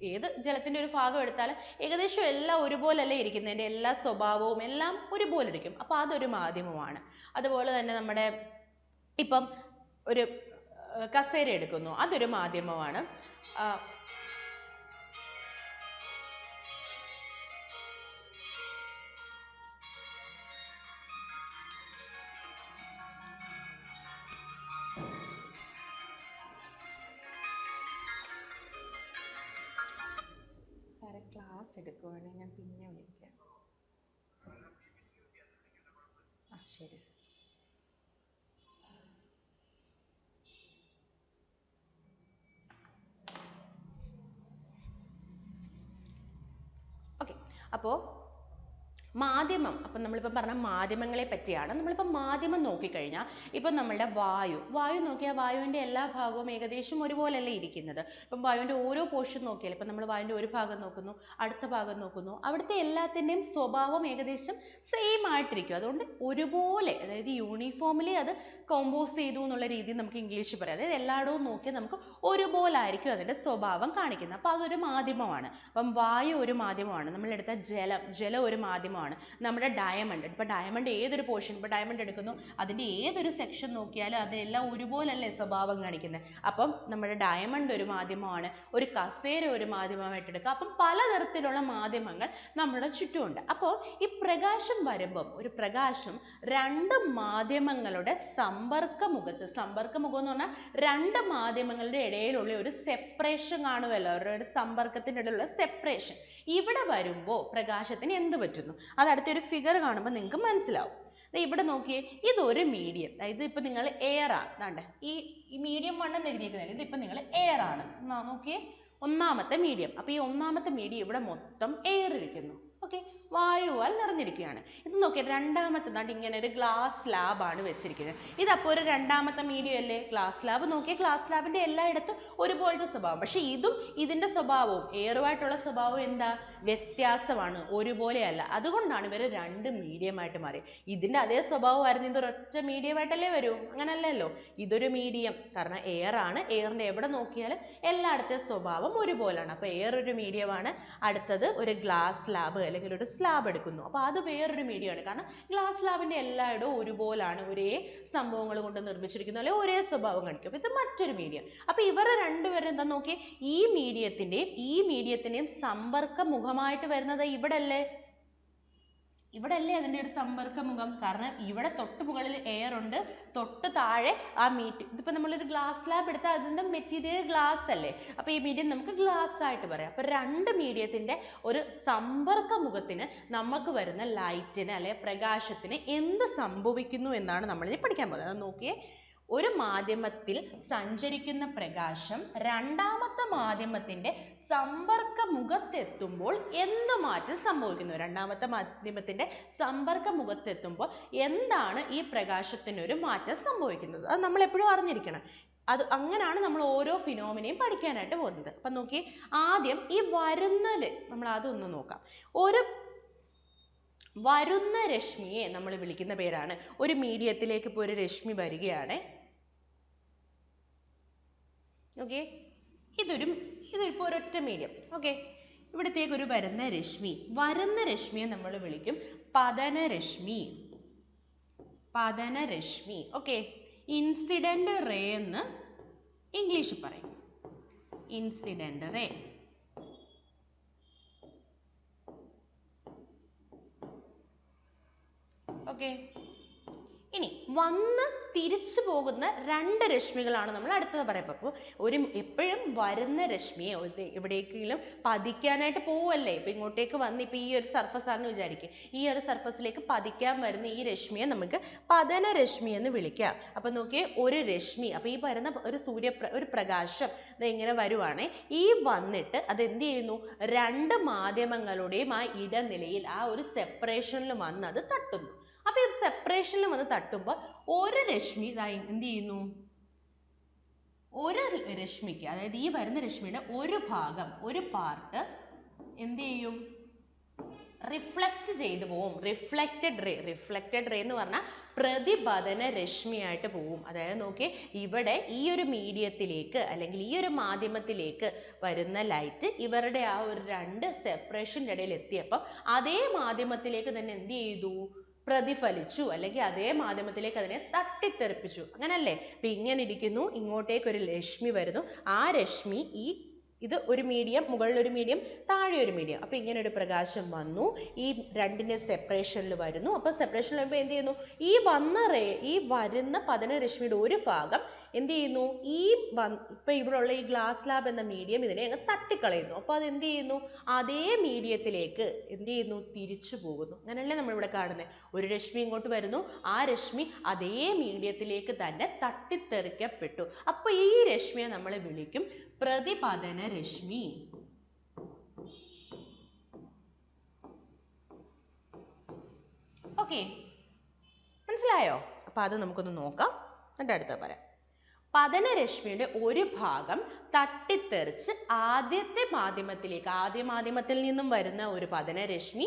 ഏത് ജലത്തിൻ്റെ ഒരു ഭാഗം എടുത്താലും ഏകദേശം എല്ലാം ഒരുപോലല്ലേ ഇരിക്കുന്നതിൻ്റെ എല്ലാ സ്വഭാവവും എല്ലാം ഒരുപോലെ ഇരിക്കും. അപ്പോൾ അതൊരു മാധ്യമമാണ്. അതുപോലെ തന്നെ നമ്മുടെ ഇപ്പം ഒരു കസേര എടുക്കുന്നു, അതൊരു മാധ്യമമാണ്. ക്ലാസ് എടുക്കുവാണെങ്കിൽ ഞാൻ പിന്നെ വിളിക്കാം. ശരി. ഓക്കെ, അപ്പോൾ മാധ്യമം, അപ്പം നമ്മളിപ്പോൾ പറഞ്ഞ മാധ്യമങ്ങളെ പറ്റിയാണ്. നമ്മളിപ്പോൾ മാധ്യമം നോക്കിക്കഴിഞ്ഞാൽ ഇപ്പം നമ്മളുടെ വായു നോക്കിയാൽ വായുവിൻ്റെ എല്ലാ ഭാഗവും ഏകദേശം ഒരുപോലെയല്ലേ ഇരിക്കുന്നത്. ഇപ്പം വായുവിൻ്റെ ഓരോ പോർഷൻ നോക്കിയാൽ ഇപ്പം നമ്മൾ വായുവിൻ്റെ ഒരു ഭാഗം നോക്കുന്നു, അടുത്ത ഭാഗം നോക്കുന്നു, അവിടുത്തെ എല്ലാത്തിൻ്റെയും സ്വഭാവം ഏകദേശം സെയിം ആയിട്ടിരിക്കും. അതുകൊണ്ട് ഒരുപോലെ, അതായത് യൂണിഫോമിലി അത് കോമ്പോസ് ചെയ്തു എന്നുള്ള രീതിയിൽ നമുക്ക് ഇംഗ്ലീഷിൽ പറയാം. അതായത് എല്ലായിടവും നോക്കിയാൽ നമുക്ക് ഒരുപോലെ ആയിരിക്കും അതിൻ്റെ സ്വഭാവം കാണിക്കുന്നത്. അപ്പോൾ അതൊരു മാധ്യമമാണ്. അപ്പം വായു ഒരു മാധ്യമമാണ്. നമ്മളെടുത്ത ജലം ഒരു മാധ്യമമാണ്. നമ്മുടെ ഡയമണ്ട്, ഇപ്പോൾ ഡയമണ്ട് ഏതൊരു പോർഷൻ, ഇപ്പോൾ ഡയമണ്ട് എടുക്കുന്നു, അതിൻ്റെ ഏതൊരു സെക്ഷൻ നോക്കിയാലും അതെല്ലാം ഒരുപോലല്ലേ സ്വഭാവം കാണിക്കുന്നത്. അപ്പം നമ്മുടെ ഡയമണ്ട് ഒരു മാധ്യമമാണ്. ഒരു കസേര ഒരു മാധ്യമമായിട്ട് എടുക്കുക. അപ്പം പലതരത്തിലുള്ള മാധ്യമങ്ങൾ നമ്മുടെ ചുറ്റുമുണ്ട്. അപ്പോൾ ഈ പ്രകാശം വരുമ്പം ഒരു പ്രകാശം രണ്ട് മാധ്യമങ്ങളുടെ സമ്പർക്കമുഖം എന്ന് പറഞ്ഞാൽ രണ്ട് മാധ്യമങ്ങളുടെ ഇടയിലുള്ള ഒരു സെപ്പറേഷൻ കാണുമല്ലോ, ഒരു സമ്പർക്കത്തിൻ്റെ ഇടയിലുള്ള സെപ്പറേഷൻ. ഇവിടെ വരുമ്പോൾ പ്രകാശത്തിന് എന്ത് പറ്റുന്നു? അത് അടുത്തൊരു ഫിഗർ കാണുമ്പോൾ നിങ്ങൾക്ക് മനസ്സിലാവും. ഇവിടെ നോക്കിയേ, ഇതൊരു മീഡിയം. അതായത് ഇപ്പം നിങ്ങൾ എയർ ആണ്, അതാണ്ട് ഈ മീഡിയം 1 എന്ന് എഴുതിയിരിക്കുന്നത്. ഇതിപ്പോൾ നിങ്ങൾ എയർ ആണ് നോക്കിയേ, ഒന്നാമത്തെ മീഡിയം. അപ്പോൾ ഈ ഒന്നാമത്തെ മീഡിയം ഇവിടെ മൊത്തം എയർ ഇരിക്കുന്നു. ഓക്കെ, വായുവാൽ നിറഞ്ഞിരിക്കുകയാണ്. ഇത് നോക്കിയാൽ രണ്ടാമത്തെ ഇങ്ങനെ ഒരു ഗ്ലാസ് സ്ലാബാണ് വെച്ചിരിക്കുന്നത്. ഇതപ്പോൾ ഒരു രണ്ടാമത്തെ മീഡിയം അല്ലേ, ഗ്ലാസ് സ്ലാബ്. നോക്കിയാൽ ഗ്ലാസ് സ്ലാബിൻ്റെ എല്ലായിടത്തും ഒരുപോലത്തെ സ്വഭാവം. പക്ഷേ ഇതും ഇതിൻ്റെ സ്വഭാവവും എയറുമായിട്ടുള്ള സ്വഭാവവും എന്താ വ്യത്യാസമാണ്, ഒരുപോലെയല്ല. അതുകൊണ്ടാണ് ഇവർ രണ്ട് മീഡിയമായിട്ട് മാറി. ഇതിൻ്റെ അതേ സ്വഭാവമായിരുന്നു ഇതൊരൊറ്റ മീഡിയമായിട്ടല്ലേ വരൂ, അങ്ങനല്ലല്ലോ. ഇതൊരു മീഡിയം, കാരണം എയർ ആണ്. എയറിൻ്റെ എവിടെ നോക്കിയാലും എല്ലായിടത്തെ സ്വഭാവം ഒരുപോലാണ്. അപ്പോൾ എയർ ഒരു മീഡിയമാണ്. അടുത്തത് ഒരു ഗ്ലാസ് സ്ലാബ് അല്ലെങ്കിൽ ഒരു സ്ലാബ് എടുക്കുന്നു. അപ്പോൾ അത് വേറൊരു മീഡിയമാണ്. കാരണം ഗ്ലാസ് സ്ലാബിൻ്റെ എല്ലായിടവും ഒരുപോലാണ്, ഒരേ സംഭവങ്ങൾ കൊണ്ട് നിർമ്മിച്ചിരിക്കുന്ന പോലെ ഒരേ സ്വഭാവം കാണിക്കും. അപ്പോൾ ഇത് മറ്റൊരു മീഡിയം. അപ്പോൾ ഇവരെ രണ്ടുപേരും എന്താ നോക്കി, ഈ മീഡിയത്തിൻ്റെയും സമ്പർക്ക മുഖമായിട്ട് വരുന്നത് ഇവിടെ അല്ലേ അതിൻ്റെ ഒരു സമ്പർക്ക മുഖം. കാരണം ഇവിടെ തൊട്ട് മുകളിൽ എയർ ഉണ്ട്, തൊട്ട് താഴെ ആ ഇതിപ്പോൾ നമ്മളൊരു ഗ്ലാസ് സ്ലാബ് എടുത്താൽ അതിൻ്റെ മെറ്റീരിയൽ ഗ്ലാസ് അല്ലേ. അപ്പോൾ ഈ മീഡിയം നമുക്ക് ഗ്ലാസ് ആയിട്ട് പറയാം. അപ്പോൾ രണ്ട് മീഡിയത്തിൻ്റെ ഒരു സമ്പർക്ക മുഖത്തിന് നമുക്ക് വരുന്ന ലൈറ്റിന് അല്ലെ പ്രകാശത്തിന് എന്ത് സംഭവിക്കുന്നു എന്നാണ് നമ്മളിനി പഠിക്കാൻ പോകുന്നത്. അത് നോക്കിയേ, ഒരു മാധ്യമത്തിൽ സഞ്ചരിക്കുന്ന പ്രകാശം രണ്ടാമത്തെ മാധ്യമത്തിൻ്റെ സമ്പർക്ക മുഖത്തെത്തുമ്പോൾ എന്ത് മാറ്റം സംഭവിക്കുന്നു? രണ്ടാമത്തെ മാധ്യമത്തിൻ്റെ സമ്പർക്ക മുഖത്തെത്തുമ്പോൾ എന്താണ് ഈ പ്രകാശത്തിനൊരു മാറ്റം സംഭവിക്കുന്നത്? അത് നമ്മൾ എപ്പോഴും അറിഞ്ഞിരിക്കണം. അത് അങ്ങനെയാണ് നമ്മൾ ഓരോ ഫിനോമിനയും പഠിക്കാനായിട്ട് പോകുന്നത്. അപ്പം നോക്കി, ആദ്യം ഈ നമ്മൾ അതൊന്ന് നോക്കാം. ഒരു വരുന്ന രശ്മിയെ നമ്മൾ വിളിക്കുന്ന പേരാണ്. ഒരു മീഡിയത്തിലേക്ക് ഇപ്പോൾ ഒരു രശ്മി വരികയാണ്. ഓക്കെ, ഇതിപ്പോൾ ഒരൊറ്റ മീഡിയം. ഓക്കെ, ഇവിടത്തേക്ക് ഒരു വരുന്ന രശ്മിയെ നമ്മൾ വിളിക്കും പതനരശ്മി. ഓക്കെ, ഇൻസിഡന്റ് റേ എന്ന് ഇംഗ്ലീഷിൽ പറയും. Incident ray. ഓക്കെ, ഇനി വന്ന് തിരിച്ചു പോകുന്ന രണ്ട് രശ്മികളാണ് നമ്മൾ അടുത്തത് പറയുമ്പോൾ. അപ്പോൾ എപ്പോഴും വരുന്ന രശ്മിയെ എവിടേക്കെങ്കിലും പതിക്കാനായിട്ട് പോവല്ലേ, ഇപ്പം ഇങ്ങോട്ടേക്ക് വന്ന് ഇപ്പം ഈ ഒരു സർഫസ് ആണെന്ന് വിചാരിക്കുക, ഈ ഒരു സർഫസിലേക്ക് പതിക്കാൻ വരുന്ന ഈ രശ്മിയെ നമുക്ക് പതന രശ്മി എന്ന് വിളിക്കാം. അപ്പം നോക്കിയേ, ഒരു രശ്മി, അപ്പോൾ ഈ വരുന്ന ഒരു പ്രകാശം ഇങ്ങനെ വരുവാണ്, ഈ വന്നിട്ട് അത് എന്ത് ചെയ്യുന്നു, രണ്ട് മാധ്യമങ്ങളുടെയും ആ ഇടനിലയിൽ ആ ഒരു സെപ്പറേഷനിൽ വന്ന് അത് തട്ടുന്നു. അപ്പോൾ ഇത് സെപ്പറേഷനിൽ വന്ന് തട്ടുമ്പോൾ ഒരു രശ്മി എന്ത് ചെയ്യുന്നു, ഒരു രശ്മിക്ക്, അതായത് ഈ വരുന്ന രശ്മിയുടെ ഒരു ഭാഗം, ഒരു പാർട്ട് എന്ത് ചെയ്യും, റിഫ്ലക്റ്റ് ചെയ്തു പോവും. റിഫ്ലക്റ്റഡ് റേ എന്ന് പറഞ്ഞാൽ പ്രതിപതന രശ്മിയായിട്ട് പോവും. അതായത് നോക്കിയേ, ഇവിടെ ഈ ഒരു മീഡിയത്തിലേക്ക് അല്ലെങ്കിൽ ഈ ഒരു മാധ്യമത്തിലേക്ക് വരുന്ന ലൈറ്റ് ഇവരുടെ ആ ഒരു രണ്ട് സെപ്പറേഷൻ്റെ ഇടയിൽ എത്തിയപ്പോൾ അതേ മാധ്യമത്തിലേക്ക് തന്നെ എന്ത് ചെയ്തു, പ്രതിഫലിച്ചു, അല്ലെങ്കിൽ അതേ മാധ്യമത്തിലേക്ക് അതിനെ തട്ടിത്തെറിപ്പിച്ചു. അങ്ങനല്ലേ? അപ്പം ഇങ്ങനെ ഇരിക്കുന്നു, ഇങ്ങോട്ടേക്കൊരു രശ്മി വരുന്നു, ആ രശ്മി ഇത് ഒരു മീഡിയം, മുകളിലൊരു മീഡിയം, താഴെ ഒരു മീഡിയം. അപ്പോൾ ഇങ്ങനെ ഒരു പ്രകാശം വന്നു, ഈ രണ്ടിൻ്റെ സെപ്പറേഷനിൽ വരുന്നു. അപ്പോൾ സെപ്പറേഷനിൽ വരുമ്പോൾ എന്ത് ചെയ്യുന്നു, ഈ വരുന്ന പതന രശ്മിയുടെ ഒരു ഭാഗം എന്ത് ചെയ്യുന്നു, ഇപ്പോൾ ഇവിടെയുള്ള ഈ ഗ്ലാസ് സ്ലാബ് എന്ന മീഡിയം ഇതിനെ അങ്ങ് തട്ടിക്കളയുന്നു. അപ്പോൾ അത് എന്ത് ചെയ്യുന്നു, അതേ മീഡിയത്തിലേക്ക് എന്ത് ചെയ്യുന്നു, തിരിച്ചു പോകുന്നു. അങ്ങനെയല്ലേ നമ്മളിവിടെ കാണുന്നത്. ഒരു രശ്മി ഇങ്ങോട്ട് വരുന്നു, ആ രശ്മി അതേ മീഡിയത്തിലേക്ക് തന്നെ തട്ടിത്തെറിക്കപ്പെട്ടു. അപ്പോൾ ഈ രശ്മിയെ നമ്മൾ വിളിക്കും പ്രതിപതന രശ്മി. ഓക്കെ, മനസ്സിലായോ? അപ്പോൾ അത് നമുക്കൊന്ന് നോക്കാം, എന്നിട്ട് അടുത്ത പറയാം. പതനരശ്മിയുടെ ഒരു ഭാഗം തട്ടിത്തെറിച്ച് ആദ്യ മാധ്യമത്തിൽ നിന്നും വരുന്ന ഒരു പതനരശ്മി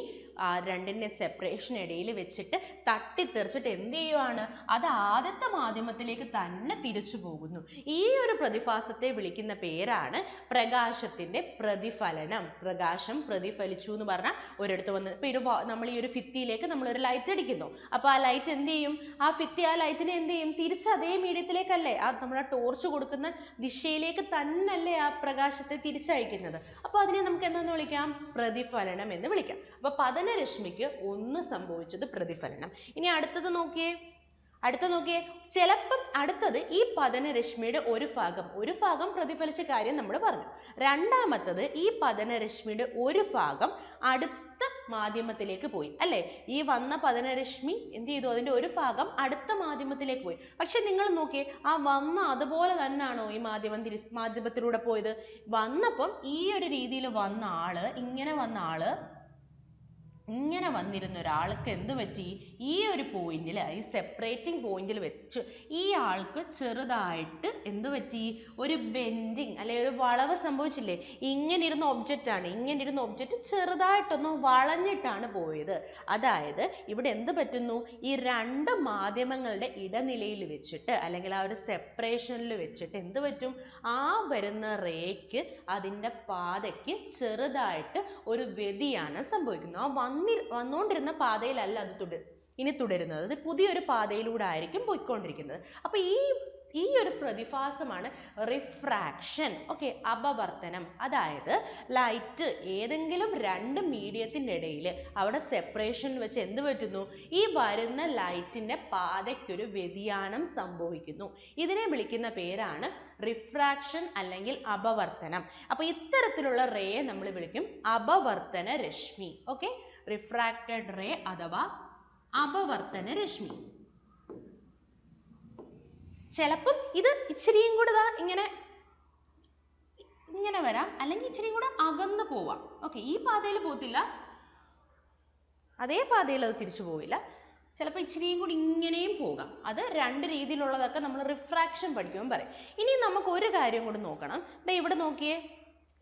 രണ്ടിൻ്റെ സെപ്പറേഷൻ ഇടയിൽ വെച്ചിട്ട് തട്ടിത്തെറിച്ചിട്ട് എന്ത് ചെയ്യുവാണ്, അത് ആദ്യത്തെ മാധ്യമത്തിലേക്ക് തന്നെ തിരിച്ചു പോകുന്നു. ഈ ഒരു പ്രതിഭാസത്തെ വിളിക്കുന്ന പേരാണ് പ്രകാശത്തിൻ്റെ പ്രതിഫലനം. പ്രകാശം പ്രതിഫലിച്ചു എന്ന് പറഞ്ഞാൽ ഒരിടത്ത് വന്ന് ഇപ്പോൾ നമ്മൾ ഈ ഒരു ഭിത്തിയിലേക്ക് നമ്മളൊരു ലൈറ്റ് അടിക്കുന്നു. അപ്പോൾ ആ ലൈറ്റ് എന്ത് ചെയ്യും, ആ ഭിത്തി ആ ലൈറ്റിനെ എന്ത് ചെയ്യും, തിരിച്ച് അതേ മീഡിയത്തിലേക്കല്ലേ, നമ്മുടെ ടോർച്ച് കൊടുക്കുന്ന ദിശയിലേക്ക് തന്നെയല്ലേ ആ പ്രകാശത്തെ തിരിച്ചയക്കുന്നത്. അപ്പോൾ അതിനെ നമുക്ക് എന്താണെന്ന് വിളിക്കാം, പ്രതിഫലനം എന്ന് വിളിക്കാം. അപ്പോൾ പതനരശ്മിക്ക് ഒന്ന് സംഭവിച്ചത് പ്രതിഫലനം. ഇനി അടുത്തത് നോക്കിയേ, ചിലപ്പം അടുത്തത് ഈ പതനരശ്മിയുടെ ഒരു ഭാഗം പ്രതിഫലിച്ച കാര്യം നമ്മൾ പറഞ്ഞു. രണ്ടാമത്തത് ഈ പതനരശ്മിയുടെ ഒരു ഭാഗം അടുത്ത മാധ്യമത്തിലേക്ക് പോയി, അല്ലേ? ഈ വന്ന പതനരശ്മി എന്ത് ചെയ്തു, അതിൻ്റെ ഒരു ഭാഗം അടുത്ത മാധ്യമത്തിലേക്ക് പോയി. പക്ഷെ നിങ്ങൾ നോക്കിയേ, ആ വന്ന അതുപോലെ തന്നെയാണോ ഈ മാധ്യമത്തിലൂടെ പോയത്? വന്നപ്പം ഈ ഒരു രീതിയിൽ വന്ന ആള്, ഇങ്ങനെ വന്നിരുന്ന ഒരാൾക്ക് എന്ത് പറ്റി, ഈ ഒരു പോയിന്റിൽ, ഈ സെപ്പറേറ്റിംഗ് പോയിന്റിൽ വെച്ച് ഈ ആൾക്ക് ചെറുതായിട്ട് എന്ത് പറ്റി, ഒരു ബെൻഡിങ് അല്ലെങ്കിൽ ഒരു വളവ് സംഭവിച്ചില്ലേ? ഇങ്ങനെ ഇരുന്ന ഒബ്ജക്റ്റ് ചെറുതായിട്ടൊന്ന് വളഞ്ഞിട്ടാണ് പോയത്. അതായത് ഇവിടെ എന്ത് പറ്റുന്നു, ഈ രണ്ട് മാധ്യമങ്ങളുടെ ഇടനിലയിൽ വെച്ചിട്ട് അല്ലെങ്കിൽ ആ ഒരു സെപ്പറേഷനിൽ വെച്ചിട്ട് എന്ത് പറ്റും, ആ വരുന്ന റേക്ക് അതിൻ്റെ പാതയ്ക്ക് ചെറുതായിട്ട് ഒരു വ്യതിയാനം സംഭവിക്കുന്നു. ആ വന്നുകൊണ്ടിരുന്ന പാതയിലല്ല അത് ഇനി തുടരുന്നത്, അത് പുതിയൊരു പാതയിലൂടെ ആയിരിക്കും പോയിക്കൊണ്ടിരിക്കുന്നത്. അപ്പോൾ ഈ ഒരു പ്രതിഭാസമാണ് റിഫ്രാക്ഷൻ. ഓക്കെ, അപവർത്തനം. അതായത് ലൈറ്റ് ഏതെങ്കിലും രണ്ട് മീഡിയത്തിൻ്റെ ഇടയിൽ അവിടെ സെപ്പറേഷൻ വെച്ച് എന്ത് പറ്റുന്നു, ഈ വരുന്ന ലൈറ്റിൻ്റെ പാതയ്ക്കൊരു വ്യതിയാനം സംഭവിക്കുന്നു. ഇതിനെ വിളിക്കുന്ന പേരാണ് റിഫ്രാക്ഷൻ അല്ലെങ്കിൽ അപവർത്തനം. അപ്പോൾ ഇത്തരത്തിലുള്ള റേയെ നമ്മൾ വിളിക്കും അപവർത്തന രശ്മി. ഓക്കെ, റിഫ്രാക്റ്റഡ് റേ അഥവാ അപവർത്തന രശ്മി. ചിലപ്പം ഇത് ഇച്ചിരിയും കൂടെ ഇങ്ങനെ വരാം, അല്ലെങ്കിൽ ഇച്ചിരിയും കൂടെ അകന്നു പോവാം. ഓക്കെ, ഈ പാതയിൽ പോകത്തില്ല, അതേ പാതയിൽ അത് തിരിച്ചു പോവില്ല, ചിലപ്പോൾ ഇച്ചിരിയും കൂടി ഇങ്ങനെയും പോകാം. അത് രണ്ട് രീതിയിലുള്ളതൊക്കെ നമ്മൾ റിഫ്രാക്ഷൻ പഠിക്കുമ്പോൾ പറയും. ഇനി നമുക്ക് ഒരു കാര്യം കൂടി നോക്കണം. ഇവിടെ നോക്കിയേ,